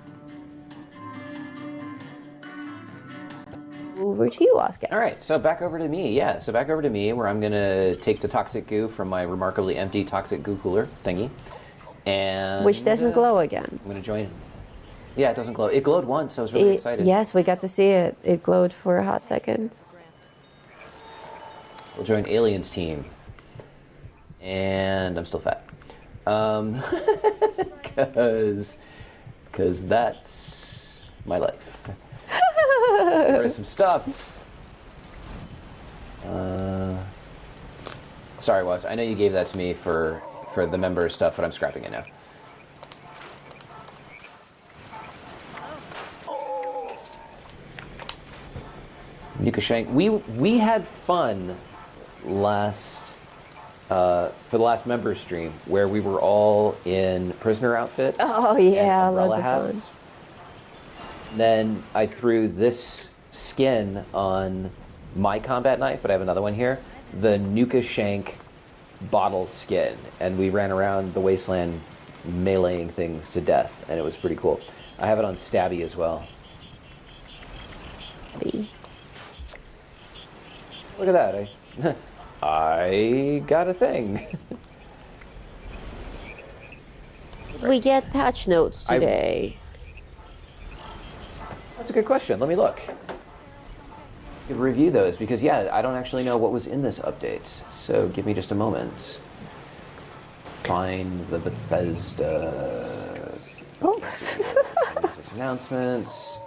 Over to you, Oscar. All right, so back over to me. Yeah, so back over to me where I'm going to take the toxic goo from my remarkably empty toxic goo cooler thingy. And Which doesn't glow again. I'm going to join. Yeah, it doesn't glow. It glowed once, so I was really excited. Yes, we got to see it. It glowed for a hot second. We'll join Aliens team. And I'm still fat. Because that's my life. Get rid of some stuff. Sorry, Wes. I know you gave that to me for the member stuff, but I'm scrapping it now. Lukashenko. We had fun for the last member stream where we were all in prisoner outfits. Oh yeah, and umbrella lots of hats. Then I threw this skin on my combat knife, but I have another one here. The Nuka Shank bottle skin, and we ran around the wasteland meleeing things to death, and it was pretty cool. I have it on Stabby as well. Look at that. I got a thing. We get patch notes today. That's a good question. Let me look. could review those because, yeah, I don't actually know what was in this update. So give me just a moment. Find the Bethesda. Oh. 76 announcements.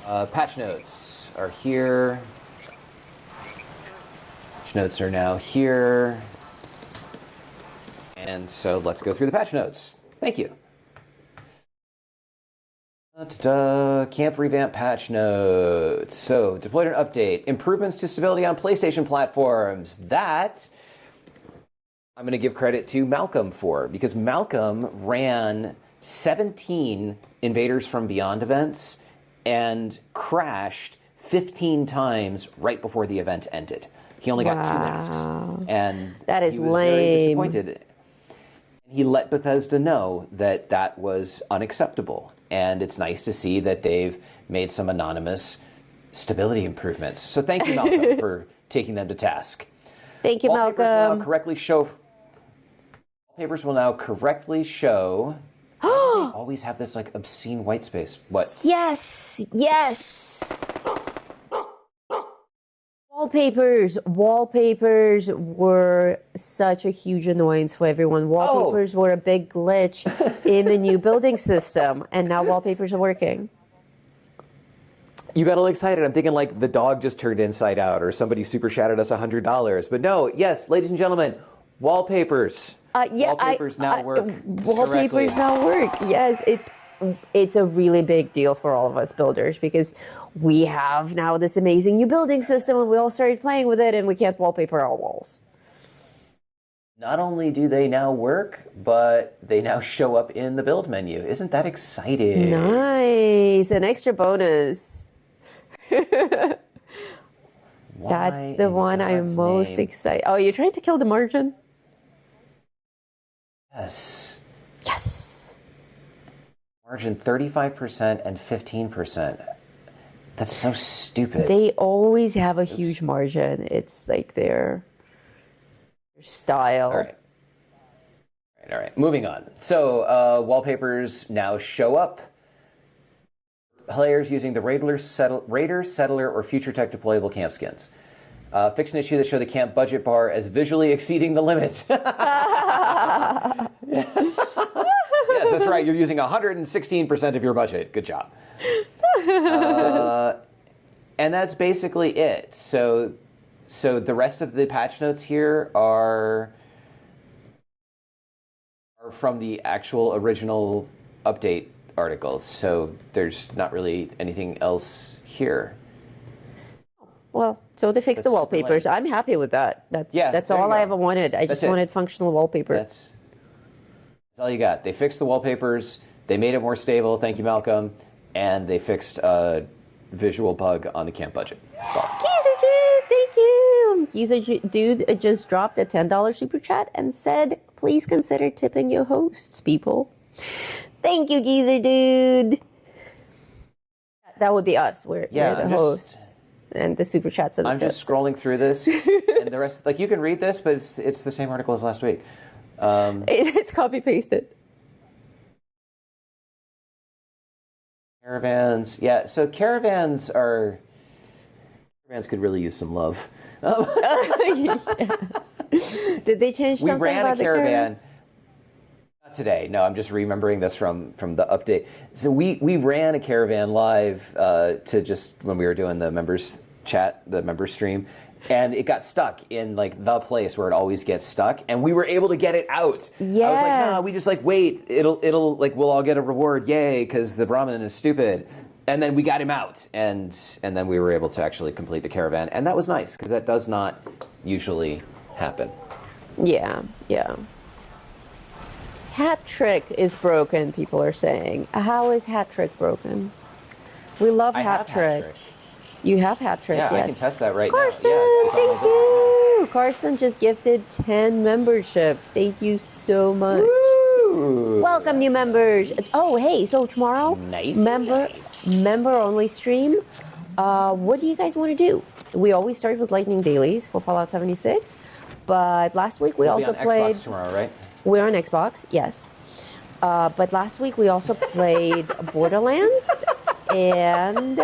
Patch notes are here. Patch notes are now here. And so let's go through the patch notes. Thank you. Camp revamp patch notes. So, deployed an update. Improvements to stability on PlayStation platforms. That I'm going to give credit to Malcolm for, because Malcolm ran 17 Invaders from Beyond events and crashed 15 times right before the event ended. He only got 2 masks. And that is he was lame. very disappointed. He let Bethesda know that that was unacceptable. And it's nice to see that they've made some anonymous stability improvements. So thank you, Malcolm, for taking them to task. Thank you, Wallpapers Malcolm. Wallpapers will now correctly show. They always have this like obscene white space. What? Yes, yes. Wallpapers were such a huge annoyance for everyone. Wallpapers were a big glitch in the new building system, and now wallpapers are working. You got all excited. I'm thinking like the dog just turned inside out, or somebody super chatted us $100. But no, yes, ladies and gentlemen, wallpapers. Wallpapers now work. Wallpapers now work. Yes, it's a really big deal for all of us builders because we have now this amazing new building system and we all started playing with it and we can't wallpaper our walls. Not only do they now work, but they now show up in the build menu. Isn't that exciting? Nice. An extra bonus. Why That's the one I'm God's most name? excited. Oh, you're trying to kill the margin? Yes. Yes. Margin 35% and 15%. That's so stupid. They always have a huge margin. It's like their style. All right. Moving on. So wallpapers now show up. Players using the Raider, Settler, or Future Tech deployable camp skins. Fix an issue that show the camp budget bar as visually exceeding the limit. Yes, that's right. You're using 116% of your budget. Good job. And that's basically it. So the rest of the patch notes here are from the actual original update articles. So there's not really anything else here. Well, so they fixed the That's wallpapers. lame. I'm happy with that. That's there all you I go. ever wanted. I just it. wanted functional wallpaper. That's all you got. They fixed the wallpapers. They made it more stable. Thank you, Malcolm. And they fixed a visual bug on the camp budget. Geezer Dude, thank you. Geezer Dude just dropped a $10 super chat and said, please consider tipping your hosts, people. Thank you, Geezer Dude. That would be us. We're the hosts. And the super chats are the I'm tips. just scrolling through this. And the rest, like you can read this, but it's the same article as last week. It's copy-pasted. Caravans. Yeah, so caravans could really use some love. Yes. Did they change something We ran about a the caravan. Not today. No, I'm just remembering this from the update. So we ran a caravan live to just when we were doing the members chat, the members stream, and it got stuck in like the place where it always gets stuck, and we were able to get it out. Yes. I was like, nah, we just like wait. It'll like we'll all get a reward, yay, because the Brahmin is stupid. And then we got him out, and then we were able to actually complete the caravan, and that was nice because that does not usually happen. Yeah. Hat trick is broken, people are saying. How is hat trick broken? We love hat trick. You have hat trick, Yeah, yes. I can test that right Karsten, now. Yeah, it's on my thank you. Karsten just gifted 10 memberships. Thank you so much. Woo! Welcome, new members. Oh, hey, so tomorrow, Nice. member only stream. What do you guys want to do? We always start with Lightning Dailies for Fallout 76, but last week we We'll be also on played. Xbox tomorrow, right? We're on Xbox, yes. But last week we also played Borderlands, and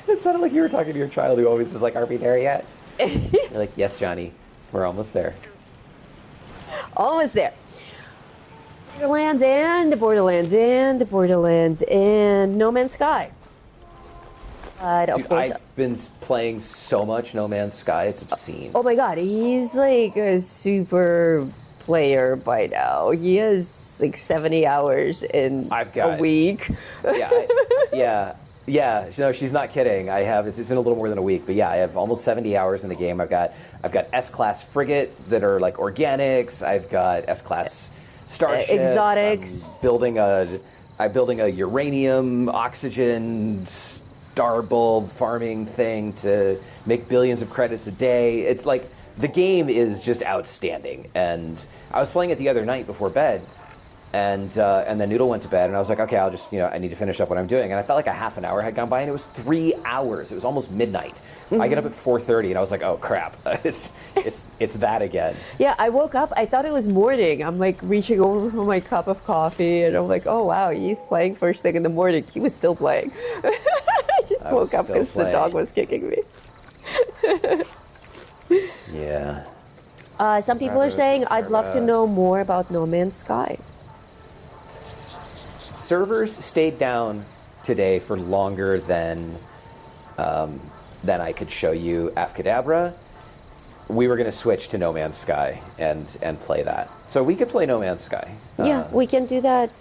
It's sounded like you were talking to your child who always is like, "Are we there yet?" You're like, "Yes, Johnny, we're almost there." Almost there. Borderlands and No Man's Sky. But of Dude, course, I've been playing so much No Man's Sky, it's obscene. oh my god, he's like a super player by now. He has like 70 hours in a week. Yeah. No, she's not kidding. I have. It's been a little more than a week, but yeah, I have almost 70 hours in the game. I've got S-class frigate that are like organics. I've got S-class starships. Exotics. I'm building a uranium oxygen star bulb farming thing to make billions of credits a day. It's like the game is just outstanding. And I was playing it the other night before bed. And then Noodle went to bed, and I was like, okay, I'll just, I need to finish up what I'm doing. And I felt like a half an hour had gone by, and it was 3 hours. It was almost midnight. I get up at 4:30, and I was like, oh crap, it's that again. Yeah, I woke up. I thought it was morning. I'm like reaching over for my cup of coffee, and I'm like, oh wow, he's playing first thing in the morning. He was still playing. I just woke up because the dog was kicking me. Yeah. Some people are saying, I'd love to know more about No Man's Sky. Servers stayed down today for longer than I could show you Afkadabra. We were going to switch to No Man's Sky and play that. So we could play No Man's Sky. Yeah, we can do that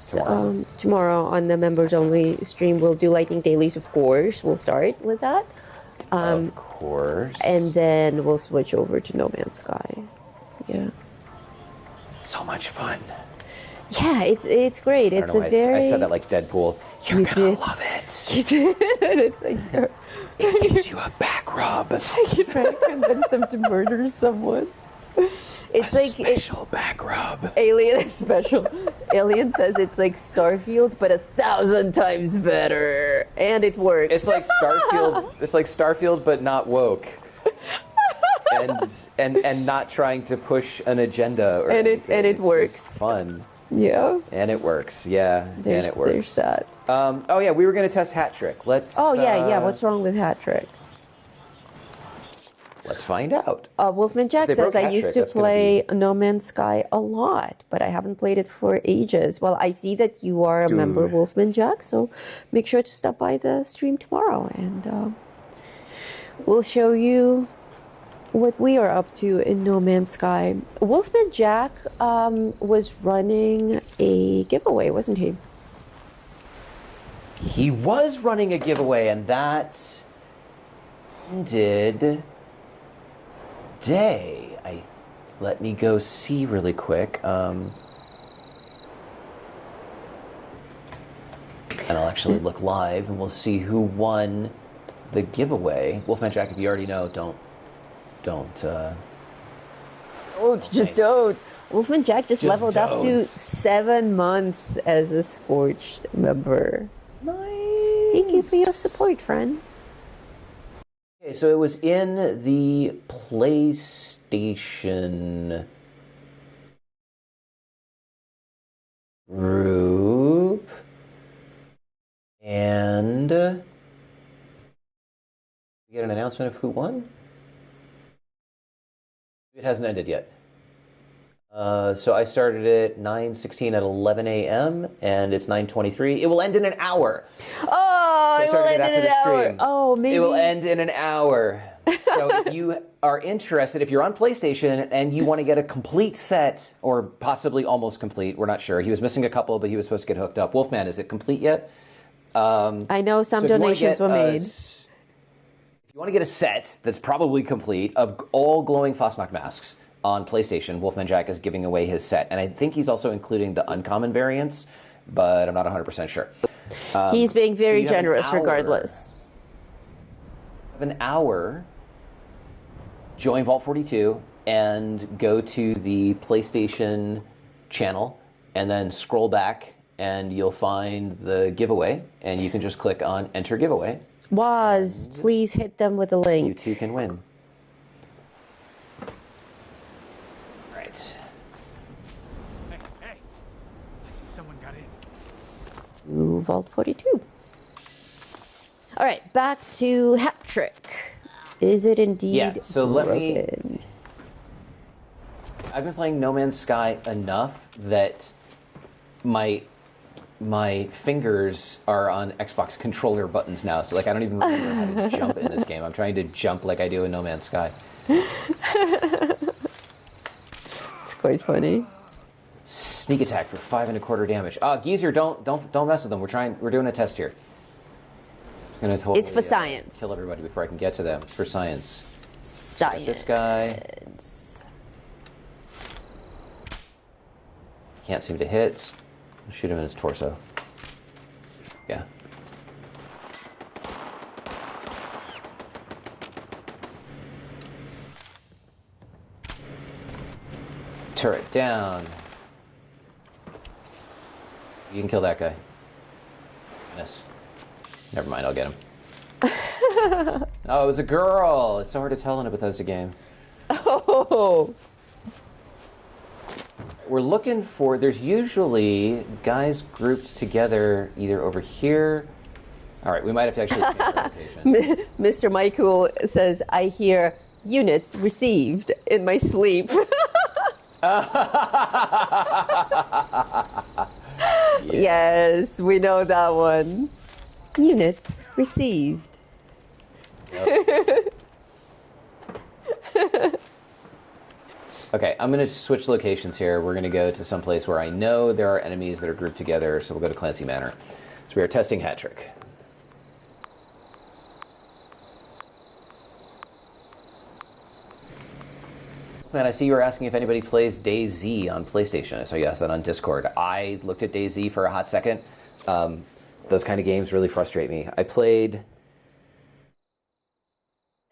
tomorrow on the members only stream. We'll do Lightning Dailies, of course. We'll start with that. Of course. And then we'll switch over to No Man's Sky. Yeah. So much fun. Yeah, it's great. It's a very. I said that like Deadpool. You're gonna love it. You did. It's like it gives you a back rub. You're trying to convince them to murder someone. It's a special back rub. Alien is special. Alien says it's like Starfield, but 1,000 times better, and it works. It's like Starfield. It's like Starfield, but not woke. And not trying to push an agenda or anything. And it works. Just fun. Yeah. And it works. Yeah. And it works. There's that. Oh yeah, we were going to test Hat Trick. Let's. Oh yeah. What's wrong with Hat Trick? Let's find out. Wolfman Jack says, I used to play No Man's Sky a lot, but I haven't played it for ages. Well, I see that you are a member, Wolfman Jack, so make sure to stop by the stream tomorrow, and we'll show you what we are up to in No Man's Sky. Wolfman Jack was running a giveaway, wasn't he? He was running a giveaway, and that ended day. Let me go see really quick. And I'll actually look live, and we'll see who won the giveaway. Wolfman Jack, if you already know, don't. Just don't. Wolfman Jack just leveled up to 7 months as a Scorched member. Nice. Thank you for your support, friend. Okay, so it was in the PlayStation group, and we get an announcement of who won. It hasn't ended yet. So I started at 9:16 at 11 a.m. and it's 9:23. It will end in an hour. Oh, So it will end in an hour. stream. Oh, maybe. It will end in an hour. So if you are interested, if you're on PlayStation and you want to get a complete set, or possibly almost complete, we're not sure. He was missing a couple, but he was supposed to get hooked up. Wolfman, is it complete yet? I know some donations were made. If you want to get a set that's probably complete of all glowing Fosnock masks on PlayStation, Wolfman Jack is giving away his set. And I think he's also including the uncommon variants, but I'm not 100% sure. He's being very generous regardless. You have an hour. Join Vault 42 and go to the PlayStation channel and then scroll back and you'll find the giveaway and you can just click on Enter Giveaway. Waz, please hit them with a link. You too can win. Right. Hey, I think someone got in. To Vault 42. All right, back to hat trick. Is it indeed? Yeah. So let me. broken? I've been playing No Man's Sky enough that my fingers are on Xbox controller buttons now. So like I don't even remember how to jump in this game. I'm trying to jump like I do in No Man's Sky. It's quite funny. Sneak attack for 5.25 damage. Geezer, don't mess with them. We're doing a test here. It's gonna totally. It's for science. Kill everybody before I can get to them. It's for science. Science. This guy can't seem to hit. I'll shoot him in his torso. Yeah. Turret down. You can kill that guy. Miss. Never mind, I'll get him. Oh, it was a girl! It's so hard to tell in a Bethesda game. Oh. We're looking for... There's usually guys grouped together either over here... Alright, we might have to actually change our location. Mr. Michael says, I hear units received in my sleep. Yes, we know that one. Units received. Yep. Okay, I'm going to switch locations here. We're going to go to some place where I know there are enemies that are grouped together, so we'll go to Clancy Manor. So we are testing hat trick. Man, I see you were asking if anybody plays DayZ on PlayStation. I saw you ask that on Discord. I looked at DayZ for a hot second. Those kind of games really frustrate me. I played...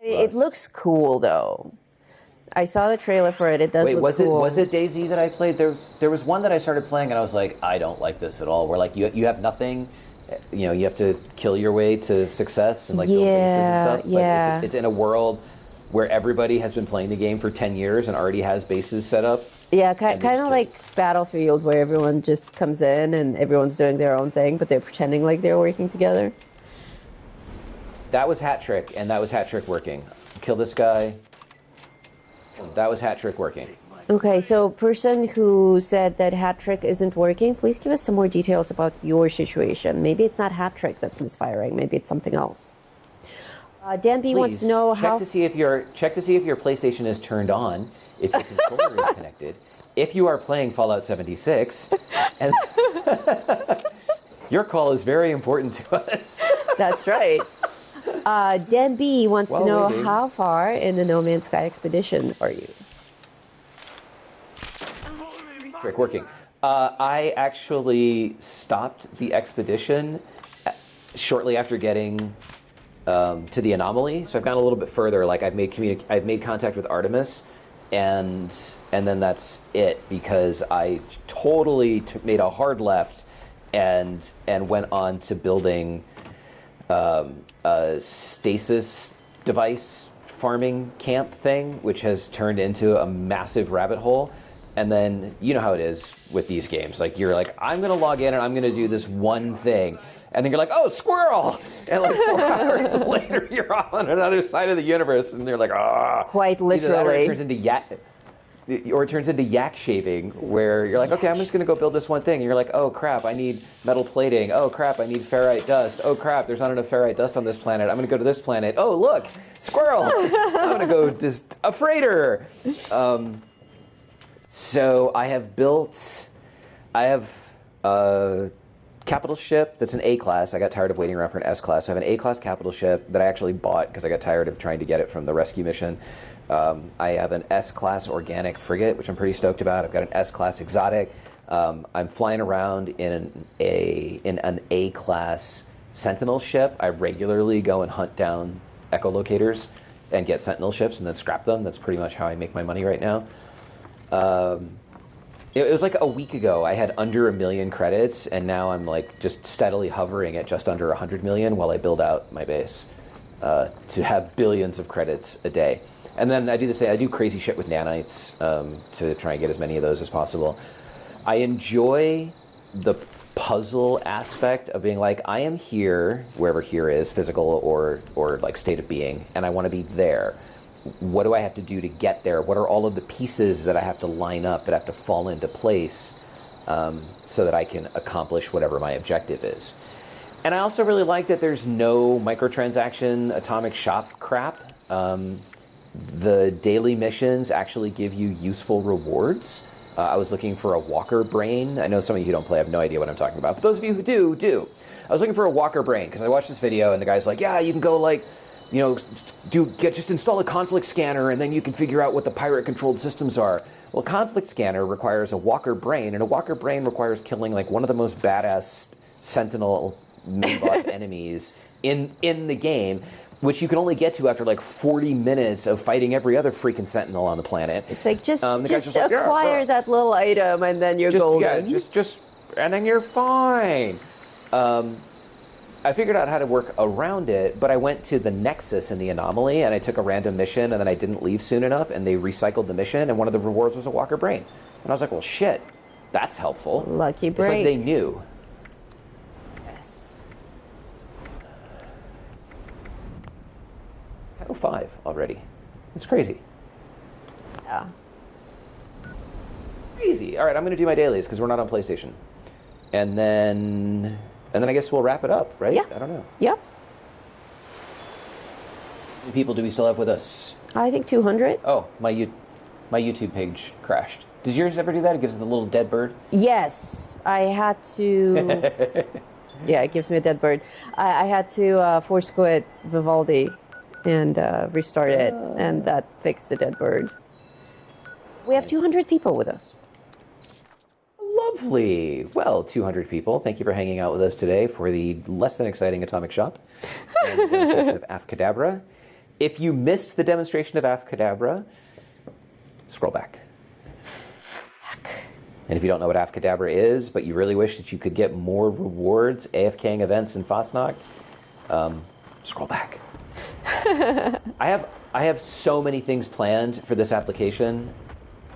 It looks cool, though. I saw the trailer for it. It does look cool. Was it DayZ that I played? There was one that I started playing and I was like, I don't like this at all. Where like you have nothing, you have to kill your way to success and like build bases and stuff. Yeah. Like, it's in a world where everybody has been playing the game for 10 years and already has bases set up. Yeah, kind of like Battlefield, where everyone just comes in and everyone's doing their own thing, but they're pretending like they're working together. That was hat trick, and that was hat trick working. Kill this guy. That was hat trick working. Okay, so person who said that hat trick isn't working, please give us some more details about your situation. Maybe it's not hat trick that's misfiring. Maybe it's something else. Dan B wants to know check to see if your PlayStation is turned on, if your controller is connected, if you are playing Fallout 76, and your call is very important to us. That's right. Dan B wants to know waiting. how far in the No Man's Sky expedition are you? Trick working. I actually stopped the expedition shortly after getting to the anomaly, so I've gone a little bit further. Like I've made contact with Artemis, and then that's it, because I totally made a hard left and went on to building a stasis device farming camp thing, which has turned into a massive rabbit hole. And then you know how it is with these games. Like you're like, I'm gonna log in and I'm gonna do this one thing. And then you're like, oh, squirrel! And like 4 hours later, you're off on another side of the universe, and you're like, ah. Quite literally. Or it turns into yak shaving, where you're like, okay, I'm just going to go build this one thing. And you're like, oh, crap, I need metal plating. Oh, crap, I need ferrite dust. Oh, crap, there's not enough ferrite dust on this planet. I'm going to go to this planet. Oh, look, squirrel. I'm going to go just a freighter. So I have a capital ship that's an A-class. I got tired of waiting around for an S-class. I have an A-class capital ship that I actually bought because I got tired of trying to get it from the rescue mission. I have an S-class organic frigate, which I'm pretty stoked about. I've got an S-class exotic. I'm flying around in an A-class sentinel ship. I regularly go and hunt down echolocators and get sentinel ships and then scrap them. That's pretty much how I make my money right now. It was like a week ago I had under 1 million credits, and now I'm like just steadily hovering at just under 100 million while I build out my base to have billions of credits a day. And then I do crazy shit with nanites to try and get as many of those as possible. I enjoy the puzzle aspect of being like, I am here, wherever here is, physical or like state of being, and I want to be there. What do I have to do to get there? What are all of the pieces that I have to line up, that have to fall into place, so that I can accomplish whatever my objective is? And I also really like that there's no microtransaction atomic shop crap. The daily missions actually give you useful rewards. I was looking for a walker brain. I know some of you who don't play have no idea what I'm talking about, but those of you who do. I was looking for a walker brain because I watched this video and the guy's like, yeah, you can go like, you know, just install a conflict scanner and then you can figure out what the pirate controlled systems are. Well, conflict scanner requires a walker brain, and a walker brain requires killing like one of the most badass sentinel main boss enemies in the game, which you can only get to after like 40 minutes of fighting every other freaking sentinel on the planet. It's like just like, acquire that little item and then you're golden. Yeah, just and then you're fine. I figured out how to work around it, but I went to the Nexus in the Anomaly and I took a random mission and then I didn't leave soon enough and they recycled the mission and one of the rewards was a walker brain. And I was like, well, shit, that's helpful. Lucky break. It's like they knew. Yes. 5 already. It's crazy. Yeah. Crazy. All right, I'm going to do my dailies because we're not on PlayStation. And then I guess we'll wrap it up, right? Yeah. I don't know. Yep. How many people do we still have with us? I think 200. Oh, my YouTube page crashed. Does yours ever do that? It gives it the little dead bird? Yes. I had to... yeah, it gives me a dead bird. I had to force quit Vivaldi and restart it, and that fixed the dead bird. We have 200 people with us. Lovely. Well, 200 people. Thank you for hanging out with us today for the less than exciting Atomic Shop and the demonstration of Afkadabra. If you missed the demonstration of Afkadabra, scroll back. And if you don't know what Afkadabra is, but you really wish that you could get more rewards, AFKing events in Fosnock, scroll back. I have so many things planned for this application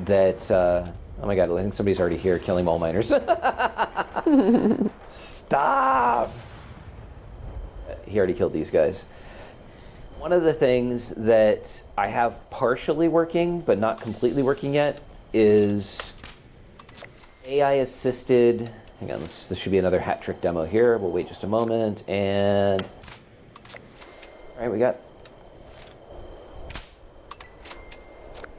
that oh my god, I think somebody's already here killing mole miners. Stop! He already killed these guys. One of the things that I have partially working but not completely working yet is AI assisted. Hang on, this should be another hat trick demo here. We'll wait just a moment and all right, we got.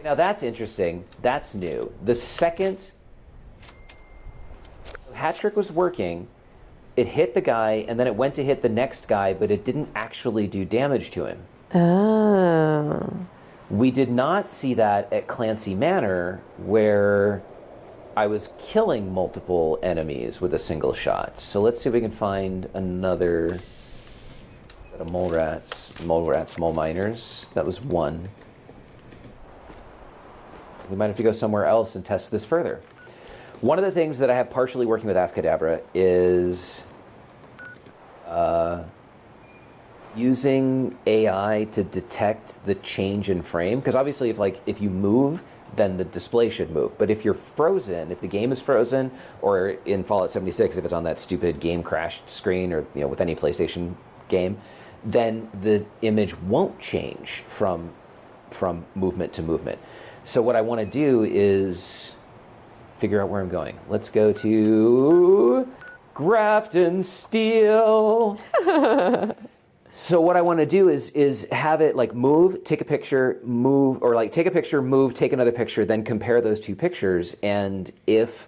Now that's interesting. That's new. The second hat trick was working, it hit the guy, and then it went to hit the next guy, but it didn't actually do damage to him. Oh. We did not see that at Clancy Manor, where I was killing multiple enemies with a single shot. So let's see if we can find another set of mole miners. That was one. We might have to go somewhere else and test this further. One of the things that I have partially working with Afkadabra is using AI to detect the change in frame. Because obviously, if you move, then the display should move. But if you're frozen, if the game is frozen, or in Fallout 76, if it's on that stupid game crashed screen, or with any PlayStation game, then the image won't change from movement to movement. So what I want to do is figure out where I'm going. Let's go to Grafton Steel. So what I want to do is have it like move, take a picture, move, or like take a picture, move, take another picture, then compare those two pictures. And if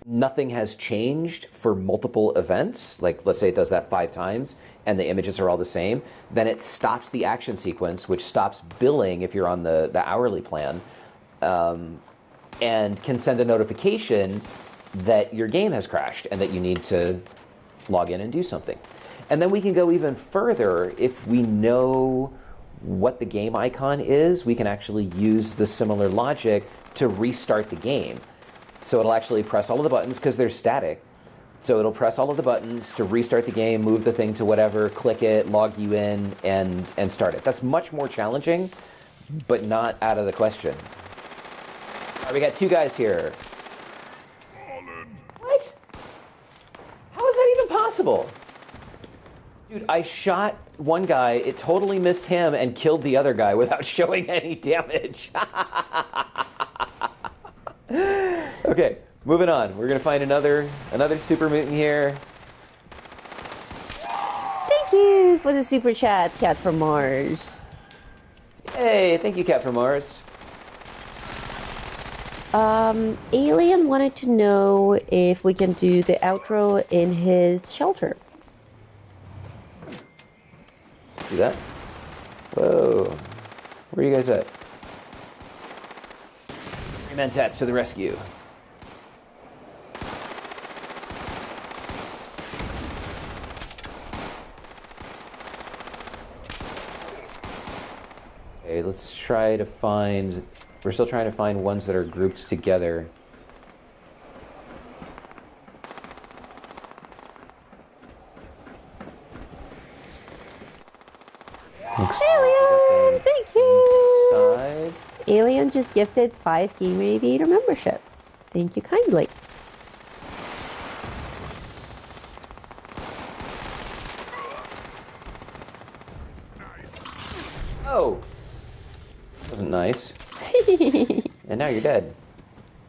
nothing has changed for multiple events, like let's say it does that 5 times and the images are all the same, then it stops the action sequence, which stops billing if you're on the hourly plan, and can send a notification that your game has crashed and that you need to log in and do something. And then we can go even further. If we know what the game icon is, we can actually use the similar logic to restart the game. So it'll actually press all of the buttons because they're static. So it'll press all of the buttons to restart the game, move the thing to whatever, click it, log you in, and start it. That's much more challenging, but not out of the question. All right, we got 2 guys here. What? possible? Dude, I shot one guy, it totally missed him and killed the other guy without showing any damage. Okay, moving on. We're gonna find another super mutant here. Thank you for the super chat, Cat from Mars. Hey, thank you, Cat from Mars. Alien wanted to know if we can do the outro in his shelter. Do that? Whoa. Where are you guys at? Mentats to the rescue. Okay, let's try to find... We're still trying to find ones that are grouped together. Alien, thank you. Inside. Alien just gifted 5 Game Radiator memberships. Thank you kindly. Oh! Wasn't nice. And now you're dead.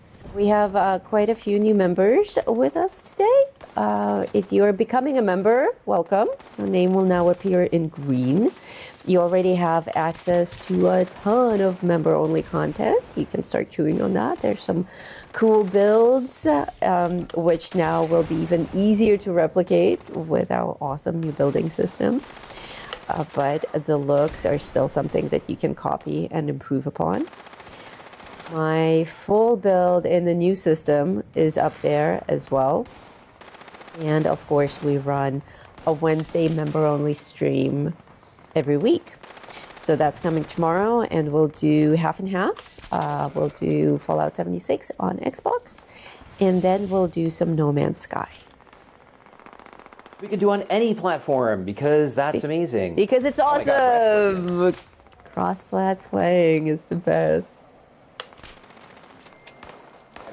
So we have quite a few new members with us today. If you are becoming a member, welcome. Your name will now appear in green. You already have access to a ton of member-only content. You can start chewing on that. There's some cool builds, which now will be even easier to replicate with our awesome new building system. But the looks are still something that you can copy and improve upon. My full build in the new system is up there as well. And of course, we run a Wednesday member-only stream every week. So that's coming tomorrow, and we'll do half and half. We'll do Fallout 76 on Xbox, and then we'll do some No Man's Sky. We can do on any platform because that's amazing. Because it's awesome! Cross-plat playing is the best.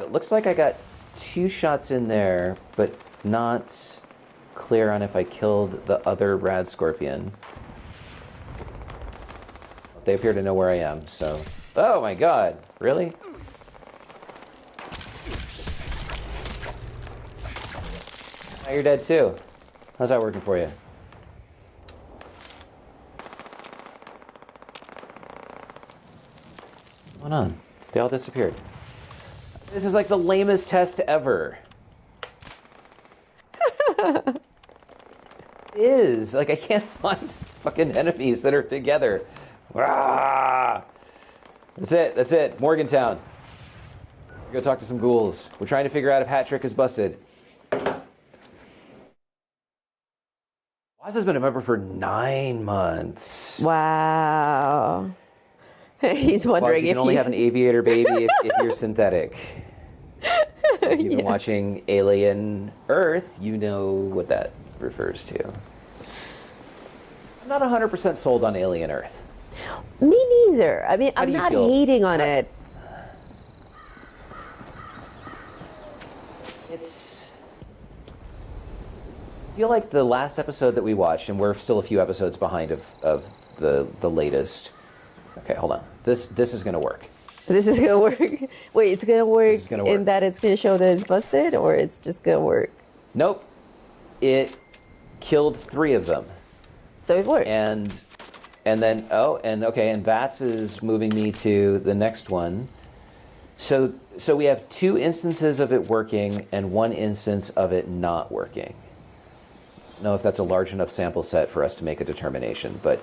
It looks like I got 2 shots in there, but not clear on if I killed the other rad scorpion. They appear to know where I am, so... Oh my god, really? Now you're dead too. How's that working for you? What's going on? They all disappeared. This is like the lamest test ever. It is. Like, I can't find fucking enemies that are together. Rah! That's it. Morgantown. Go talk to some ghouls. We're trying to figure out if Hat Trick is busted. Waz has been a member for 9 months. Wow. He's wondering you if can only have an aviator baby if you're synthetic. If you've been watching Alien Earth, you know what that refers to. I'm not 100% sold on Alien Earth. Me neither. I mean, How I'm do you not feel? hating on it. I feel like the last episode that we watched, and we're still a few episodes behind of the latest. Okay, hold on. This is going to work. This is gonna work. Wait, it's gonna work in that it's gonna show that it's busted, or it's just gonna work? Nope. It killed 3 of them. So it works. And then and Vats is moving me to the next one. So we have 2 instances of it working and 1 instance of it not working. I don't know if that's a large enough sample set for us to make a determination, but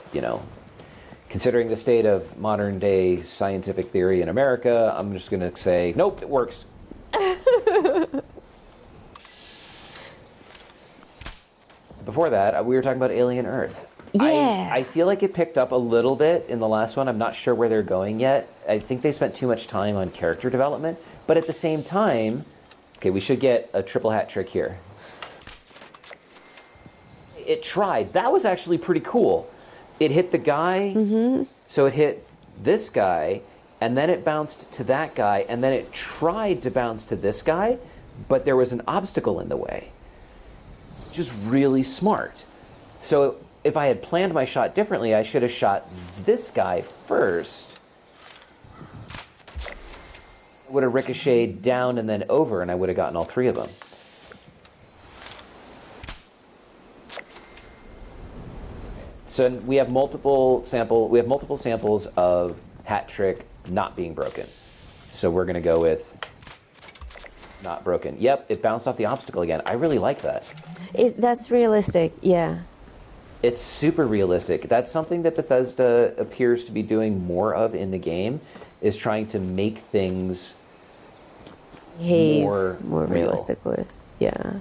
considering the state of modern day scientific theory in America, I'm just going to say, nope, it works. Before that, we were talking about Alien Earth. Yeah. I feel like it picked up a little bit in the last one. I'm not sure where they're going yet. I think they spent too much time on character development. But at the same time, okay, we should get a triple hat trick here. It tried. That was actually pretty cool. It hit the guy, so it hit this guy, and then it bounced to that guy, and then it tried to bounce to this guy, but there was an obstacle in the way. just really smart. So if I had planned my shot differently, I should have shot this guy first. It would have ricocheted down and then over, and I would have gotten all three of them. So we have multiple samples of hat trick not being broken. So we're gonna go with not broken. Yep, it bounced off the obstacle again. I really like that. That's realistic, yeah. It's super realistic. That's something that Bethesda appears to be doing more of in the game, is trying to make things Behave more real. realistically. Yeah.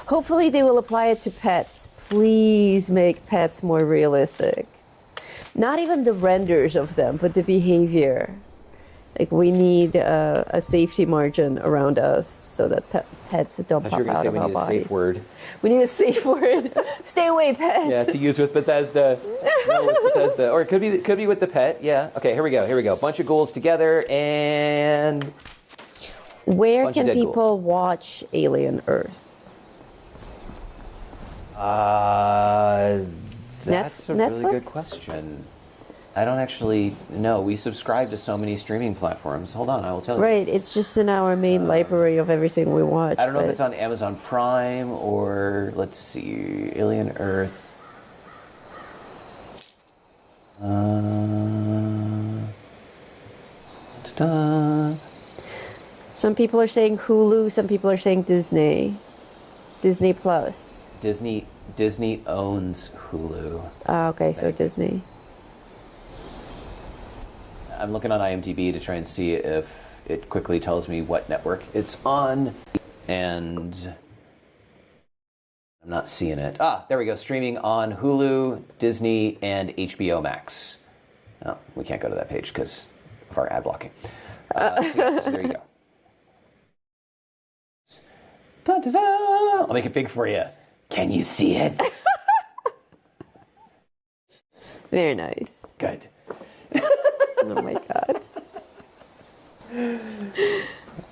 Hopefully they will apply it to pets. Please make pets more realistic. Not even the renders of them, but the behavior. Like, we need a safety margin around us so that pets don't pop out of our bodies. We need a safe word. We need a safe word. Stay away, pets. Yeah, to use with Bethesda. No, with Bethesda. Or it could be with the pet. Yeah. Okay, here we go. Bunch of ghouls together, and where can people watch Alien Earth? That's a really good question. I don't actually know. We subscribe to so many streaming platforms. Hold on, I will tell you. Right, it's just in our main library of everything we watch. I don't know if it's on Amazon Prime or, let's see, Alien Earth. Ta-da. Some people are saying Hulu, some people are saying Disney. Disney Plus. Disney owns Hulu. Okay, so Disney. I'm looking on IMDb to try and see if it quickly tells me what network it's on, and I'm not seeing it. There we go. Streaming on Hulu, Disney, and HBO Max. Oh, we can't go to that page because of our ad blocking. So there you go. Da-da-da! I'll make it big for you. Can you see it? Very nice. Good. Oh my god.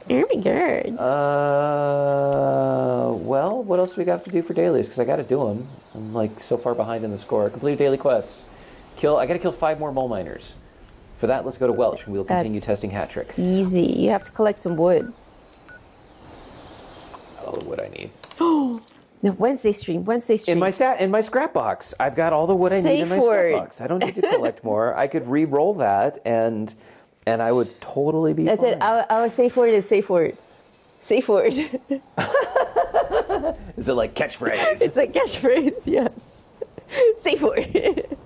Very good. Well, what else do we got to do for dailies? Because I got to do them. I'm like so far behind in the score. Complete a daily quest. I got to kill 5 more mole miners. For that, let's go to Welch, and we'll continue testing hat trick. Easy. You have to collect some wood. All the wood I need. No, Wednesday stream. In my scrap box, I've got all the wood I need in my scrap box. I don't need to collect more. I could re-roll that, and I would totally be. That's fine. it. Our safe word is safe word. Safe word. Is it like catchphrase? It's a catchphrase. Yes. Safe word.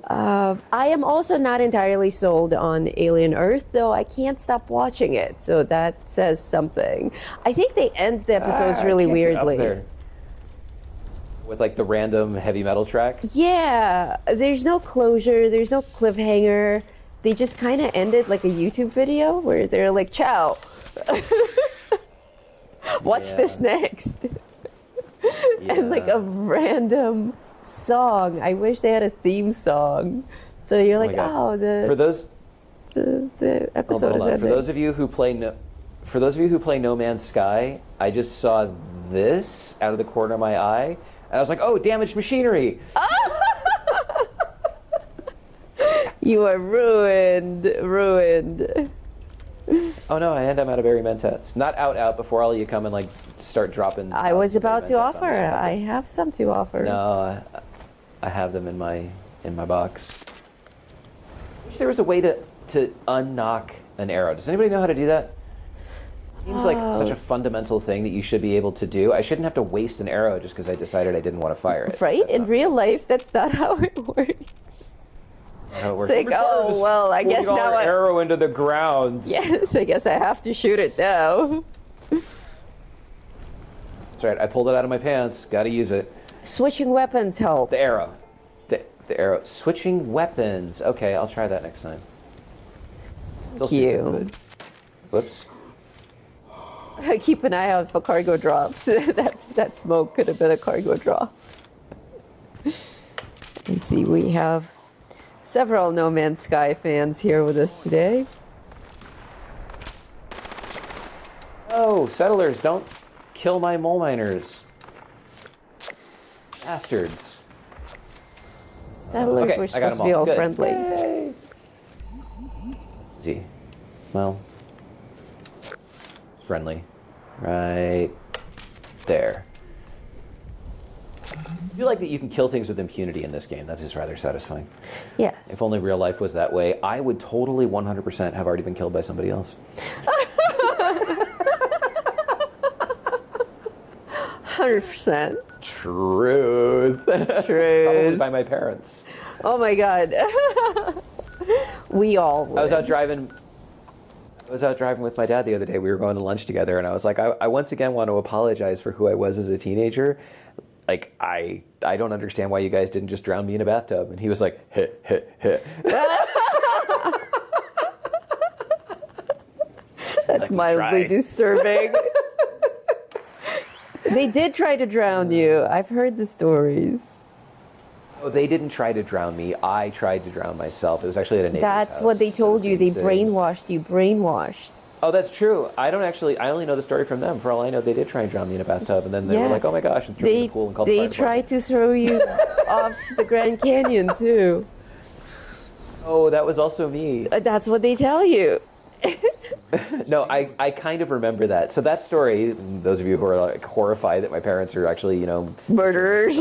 I am also not entirely sold on Alien Earth, though I can't stop watching it, so that says something. I think they end the episodes really weirdly. With like the random heavy metal track? Yeah, there's no closure, there's no cliffhanger. They just kind of ended like a YouTube video where they're like, ciao. Watch this next. And like a random song. I wish they had a theme song. So you're like, the episode is ending. For those of you who play No Man's Sky, I just saw this out of the corner of my eye, and I was like, "Oh, damaged machinery!" You are ruined. Oh no, I'm out of Berry Mentats. Not out before all you come and like start dropping. I was about to offer. I have some to offer. No, I have them in my box. I wish there was a way to unknock an arrow. Does anybody know how to do that? Seems like such a fundamental thing that you should be able to do. I shouldn't have to waste an arrow just because I decided I didn't want to fire it. Right? In real life, that's not how it works. It's like, oh, well, I guess now arrow into the ground. Yes, I guess I have to shoot it now. That's right. I pulled it out of my pants. Got to use it. Switching weapons helps. The arrow. The arrow. Switching weapons. Okay, I'll try that next time. Thank you. Whoops. Keep an eye out for cargo drops. that smoke could have been a cargo drop. You see, we have several No Man's Sky fans here with us today. Oh, settlers, don't kill my mole miners. Bastards. Settlers Okay, were I got supposed 'em to be all Good. friendly. Yay. See, well, friendly, right there. I feel like that you can kill things with impunity in this game. That is rather satisfying. Yes. If only real life was that way, I would totally 100% have already been killed by somebody else. 100%. Truth. Probably Truth. by my parents. Oh my God. We all would. I was out driving with my dad the other day. We were going to lunch together, and I was like, I once again want to apologize for who I was as a teenager. Like, I don't understand why you guys didn't just drown me in a bathtub. And he was like, hit, hit, hit. That's mildly disturbing. They did try to drown you. I've heard the stories. Oh, they didn't try to drown me. I tried to drown myself. It was actually at a neighbor's That's house. what they told you. They babysitting. brainwashed you. Brainwashed. Oh, that's true. I only know the story from them. For all I know, they did try and drown me in a bathtub, and then they were like, oh my gosh, and threw me in the pool and called the They fire department. tried to throw you off the Grand Canyon too. Oh, that was also me. That's what they tell you. No, I kind of remember that. So that story, those of you who are like horrified that my parents are actually, Murderers.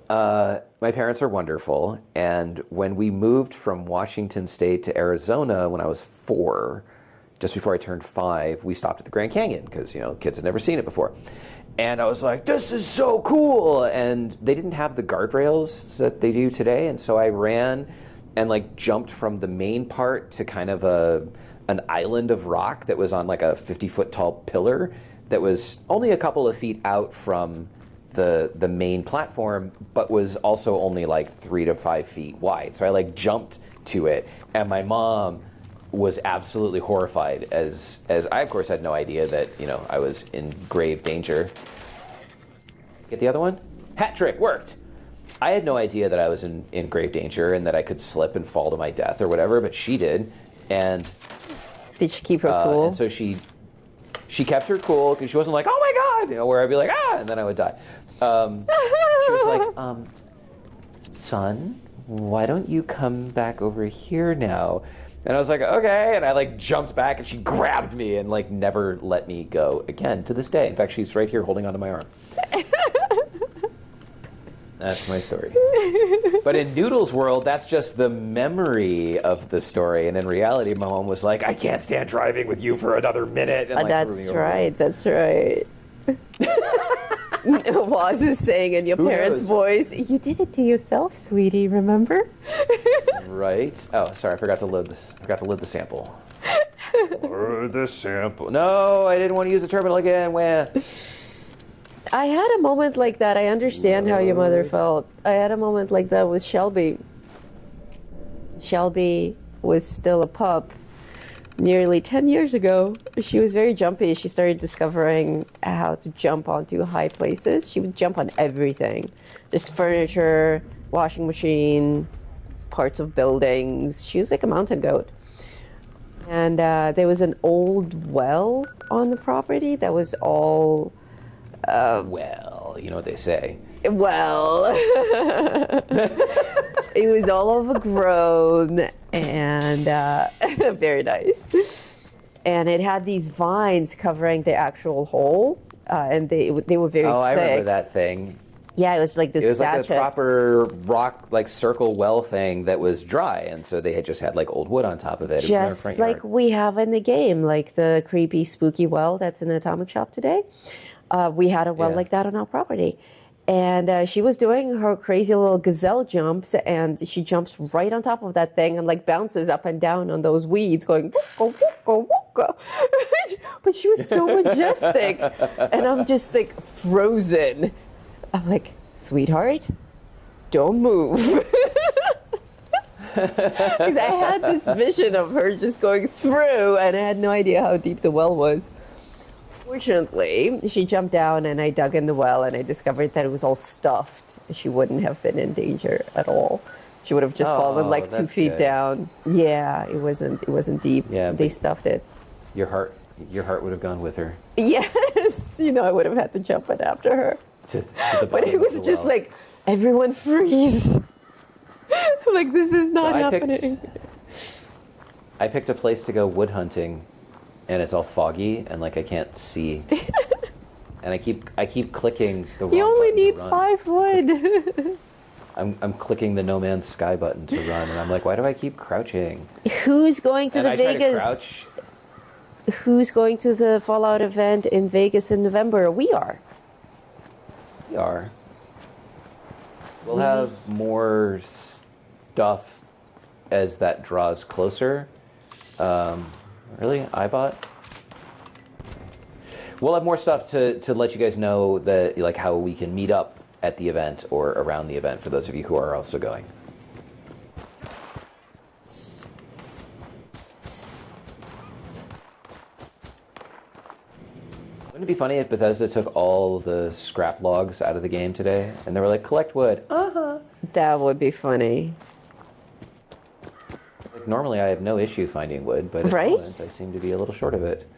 My parents are wonderful, and when we moved from Washington State to Arizona when I was 4, just before I turned 5, we stopped at the Grand Canyon because, kids had never seen it before. And I was like, this is so cool! And they didn't have the guardrails that they do today, and so I ran and jumped from the main part to kind of an island of rock that was on like a 50-foot tall pillar that was only a couple of feet out from the main platform, but was also only 3 to 5 feet wide. So I jumped to it, and my mom was absolutely horrified as I of course had no idea that I was in grave danger. Get the other one? Hat trick worked. I had no idea that I was in grave danger and that I could slip and fall to my death or whatever, but she did. And Did she keep her cool? and so she kept her cool because she wasn't like, oh my God, where I'd be like, ah, and then I would die. She was like, son, why don't you come back over here now? And I was like, okay. And I jumped back, and she grabbed me and never let me go again to this day. In fact, she's right here holding onto my arm. That's my story. But in Noodle's world, that's just the memory of the story. And in reality, my mom was like, I can't stand driving with you for another minute. And That's right. That's right. Woz is saying in your Who parents' knows? voice, you did it to yourself, sweetie, remember? Right. Oh, sorry, I forgot to load this. I forgot to load the sample. Load the sample. No, I didn't want to use the terminal again. Wah. I had a moment like that. I understand how your mother felt. I had a moment like that with Shelby. Shelby was still a pup nearly 10 years ago. She was very jumpy. She started discovering how to jump onto high places. She would jump on everything. Just furniture, washing machine, parts of buildings. She was like a mountain goat. And there was an old well on the property that was all... Well, you know what they say. Well, it was all overgrown and very nice. And it had these vines covering the actual hole, and they were very thick. Oh, I remember that thing. Yeah, it was like this It was like a statue. proper rock, circle well thing that was dry, and so they had just had old wood on top of it. It was in our Just front like yard. we have in the game, like the creepy, spooky well that's in the Atomic Shop today. We had a well Yeah. like that on our property. And she was doing her crazy little gazelle jumps, and she jumps right on top of that thing and bounces up and down on those weeds going, wooka, wooka, wooka. But she was so majestic. And I'm just frozen. I'm like, sweetheart, don't move. Because I had this vision of her just going through, and I had no idea how deep the well was. Fortunately, she jumped down, and I dug in the well, and I discovered that it was all stuffed. She wouldn't have been in danger at all. She would have just fallen 2 that's feet good. down. Yeah, it wasn't deep. Yeah, They but- stuffed it. Your Your heart would have gone with her Yes, I would have had to jump in after her. to the But bottom it of was the just well. like, everyone freeze. Like, this is not I happening. I picked a place to go wood hunting, and it's all foggy, and like I can't see. And I keep clicking the wrong You only button to need run. 5 wood. I'm clicking the No Man's Sky button to run, and I'm like, why do I keep crouching? Who's going to And the I try to Vegas? crouch. Who's going to the Fallout event in Vegas in November? We are. We are. We'll have more stuff as that draws closer. Really, iBot? We'll have more stuff to let you guys know that like how we can meet up at the event or around the event for those of you who are also going. Wouldn't it be funny if Bethesda took all the scrap logs out of the game today and they were like, collect wood? That would be funny. Like, normally I have no issue finding wood, but at the Right? moment I seem to be a little short of it.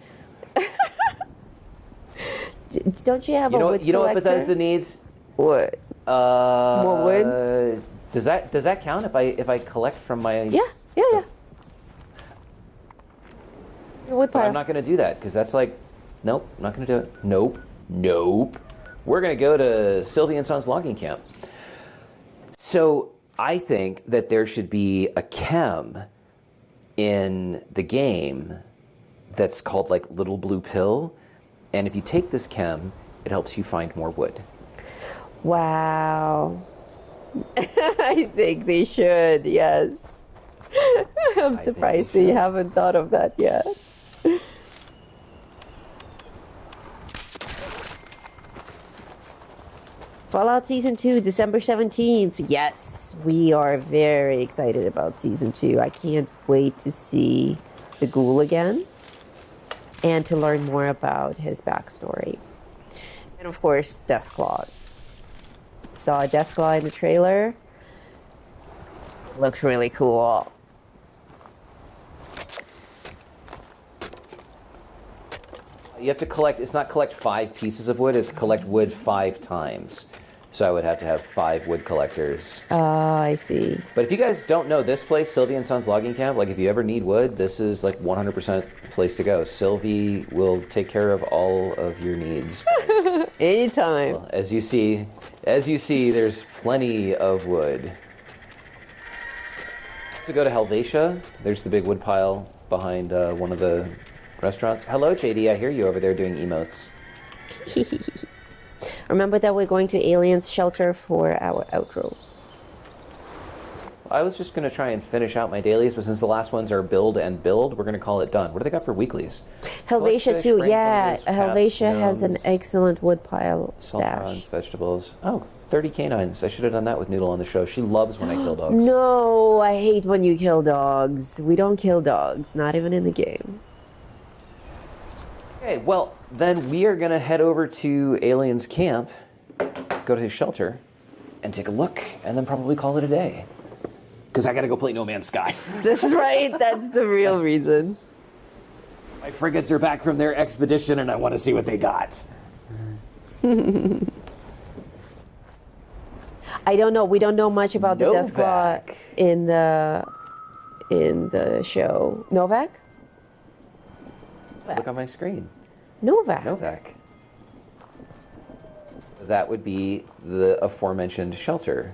Don't you have You a know, wood you know what collector? Bethesda needs? What? More wood? Does that count if I collect from my? Yeah. Your wood But pile. I'm not going to do that because that's like, nope, not going to do it. Nope. We're going to go to Sylvie and Sons logging camp. So I think that there should be a chem in the game that's called like Little Blue Pill, and if you take this chem, it helps you find more wood. Wow. I think they should, yes. I'm think surprised they they should. haven't thought of that yet. Fallout Season 2, December 17th. Yes, we are very excited about Season 2. I can't wait to see the ghoul again and to learn more about his backstory. And of course, Deathclaws. Saw a Deathclaw in the trailer. Looks really cool. You have to collect, it's not collect 5 pieces of wood, it's collect wood 5 times. So I would have to have 5 wood collectors. Oh, I see. But if you guys don't know this place, Sylvie and Sons Logging Camp, like if you ever need wood, this is like 100% the place to go. Sylvie will take care of all of your needs. Anytime. As you see, there's plenty of wood. So go to Helvetia. There's the big wood pile behind one of the restaurants. Hello, JD. I hear you over there doing emotes. Remember that we're going to Alien's Shelter for our outro. I was just going to try and finish out my dailies, but since the last ones are build and build, we're going to call it done. What do they got for weeklies? Helvetia Fish, too, rain yeah. fungus, Helvetia paths, has an gnomes, excellent woodpile sulfurons, stash. vegetables. Oh, 30 canines. I should have done that with Noodle on the show. She loves when I kill dogs. No, I hate when you kill dogs. We don't kill dogs, not even in the game. Okay, well, then we are going to head over to Alien's camp, go to his shelter, and take a look, and then probably call it a day. Because I got to go play No Man's Sky. That's right, that's the real reason. My frigates are back from their expedition, and I want to see what they got. I don't know. We don't know much about the Deathclaw Novak. in the show. Novak? Look on my screen. Novak. Novak. That would be the aforementioned shelter.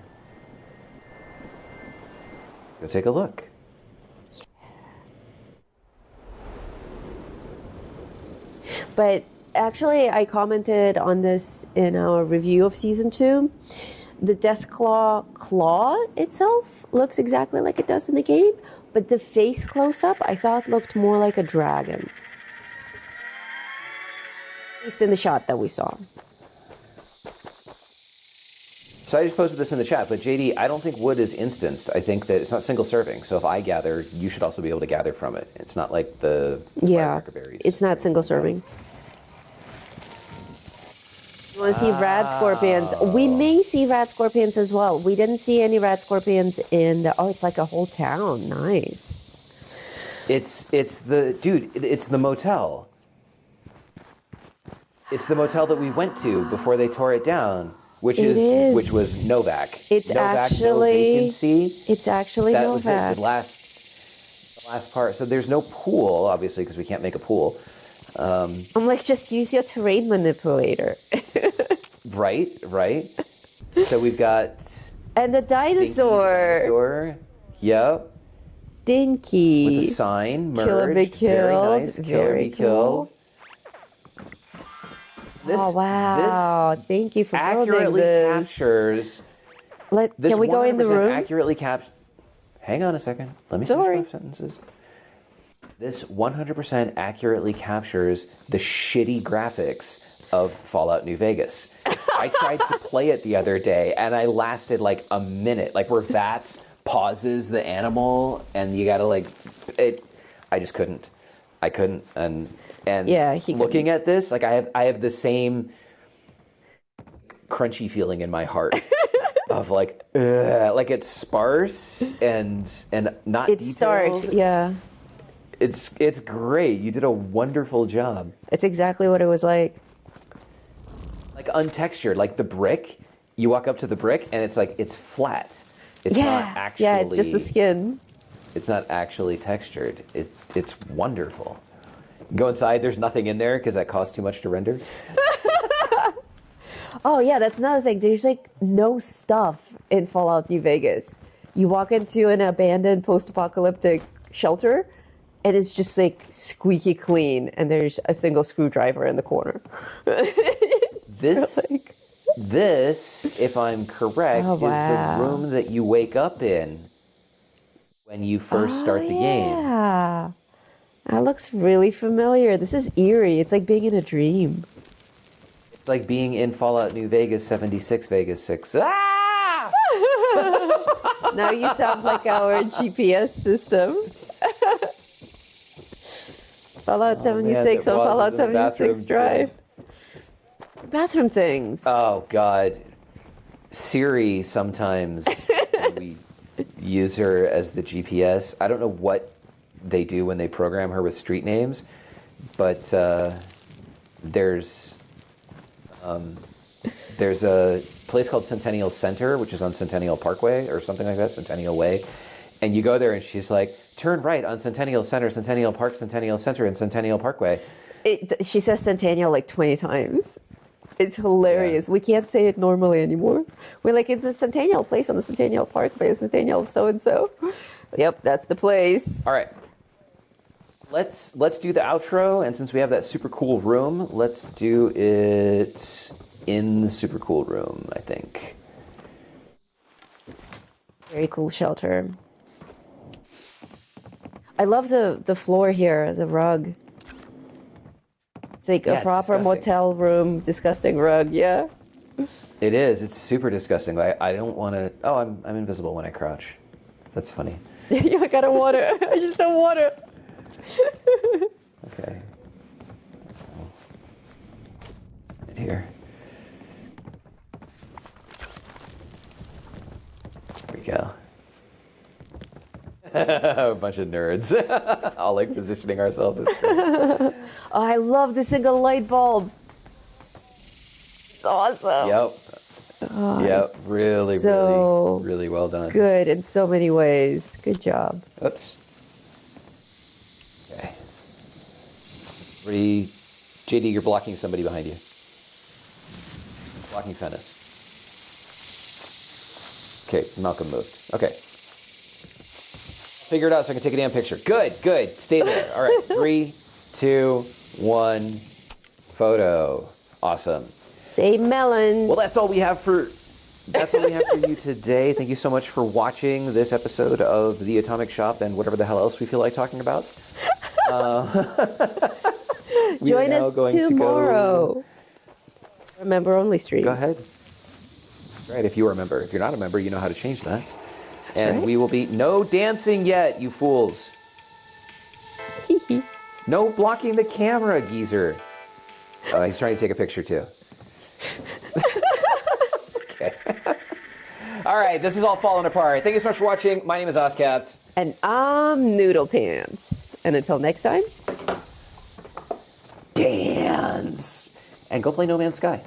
Go take a look. But actually, I commented on this in our review of season 2. The Deathclaw claw itself looks exactly like it does in the game, but the face close-up I thought looked more like a dragon. At least in the shot that we saw. So I just posted this in the chat, but JD, I don't think wood is instanced. I think that it's not single serving. So if I gather, you should also be able to gather from it. It's not like the firecracker berries. It's not single serving. You want to see rad scorpions? We may see rad scorpions as well. We didn't see any rad scorpions in the... Oh, it's like a whole town. Nice. It's the motel. It's the motel that we went to before they tore it down, which is. which was Novak. It's Novak, actually no vacancy. It's actually That Novak. was it. The last part. So there's no pool, obviously, because we can't make a pool. I'm like, just use your terrain manipulator. Right. So we've got And the Dinky dinosaur. Yep. Dinky. With a sign, merged. Killer be killed. Very nice. Killer Very be killed. cool. This, Oh wow! Thank you for this building accurately this. captures. Can we go in the 100% rooms? accurately Hang on a second. Let me Sorry. finish my sentences. This 100% accurately captures the shitty graphics of Fallout New Vegas. I tried to play it the other day, and I lasted like a minute. Like where VATS pauses the animal, and you gotta like it. I just couldn't. I couldn't. And Yeah, he looking couldn't. at this, like I have the same crunchy feeling in my heart of like it's sparse and not It's detailed. stark. Yeah, It's great. You did a wonderful job. it's exactly what it was like. Like untextured, like the brick. You walk up to the brick and it's like it's flat. It's not actually. Yeah, it's just the skin. It's not actually textured. It's wonderful. Go inside. There's nothing in there because that costs too much to render. Oh yeah, that's another thing. There's like no stuff in Fallout New Vegas. You walk into an abandoned post-apocalyptic shelter, and it's just like squeaky clean, and there's a single screwdriver in the corner. This, Like- this, if I'm correct, Oh, is wow. the room that you wake up in when you first start the game. Yeah, that looks really familiar. This is eerie. It's like being in a dream. It's like being in Fallout New Vegas 76, Vegas 6. Ah! Now you sound like our GPS system. Fallout 76 that on Fallout pauses in the 76 bathroom. Drive. Bathroom things. Oh, God. Siri sometimes, when we use her as the GPS. I don't know what they do when they program her with street names, but there's a place called Centennial Center, which is on Centennial Parkway or something like that, Centennial Way. And you go there and she's like, turn right on Centennial Center, Centennial Park, Centennial Center, and Centennial Parkway. She says Centennial like 20 times. It's hilarious. Yeah. We can't say it normally anymore. We're like, it's a Centennial place on the Centennial Parkway, Centennial so-and-so. Yep, that's the place. All right. Let's do the outro, and since we have that super cool room, let's do it in the super cool room, I think. Very cool shelter. I love the floor here, the rug. It's like Yeah, a it's proper disgusting. motel room, disgusting rug, yeah. It is. It's super disgusting. I don't want to... Oh, I'm invisible when I crouch. That's funny. You're like, I don't want it. I just don't want it. Okay. Right here. There we go. A bunch of nerds. All like positioning ourselves as Oh, I love the single light bulb. It's awesome. Yep. Yep. Really, so really, really well done. Good in so many ways. Good job. Oops. Okay. JD, you're blocking somebody behind you. Blocking Fennis. Okay, Malcolm moved. Okay. Figure it out so I can take a damn picture. Good, good. Stay there. All right. 3, 2, 1. Photo. Awesome. Say melons. Well, that's all we have for you today. Thank you so much for watching this episode of The Atomic Shop and whatever the hell else we feel like talking about. We are Join now us going to tomorrow. Remember only stream. Go ahead. That's right, if you are a member. If you're not a member, you know how to change that. That's and right. we will be no dancing yet, you fools. No blocking the camera, geezer. Oh, he's trying to take a picture too. Okay. All right, this is all falling apart. Thank you so much for watching. My name is Oscat. And I'm Noodle Pants. And until next time. Dance. and go play No Man's Sky.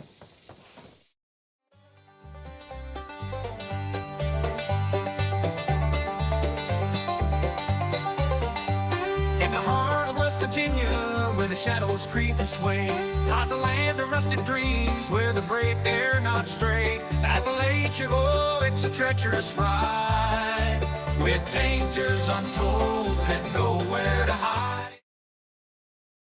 In the heart of West Virginia, where the shadows creep and sway, lies a land of rusted dreams, where the brave dare not stray. Appalachia, oh, it's a treacherous ride, with dangers untold and no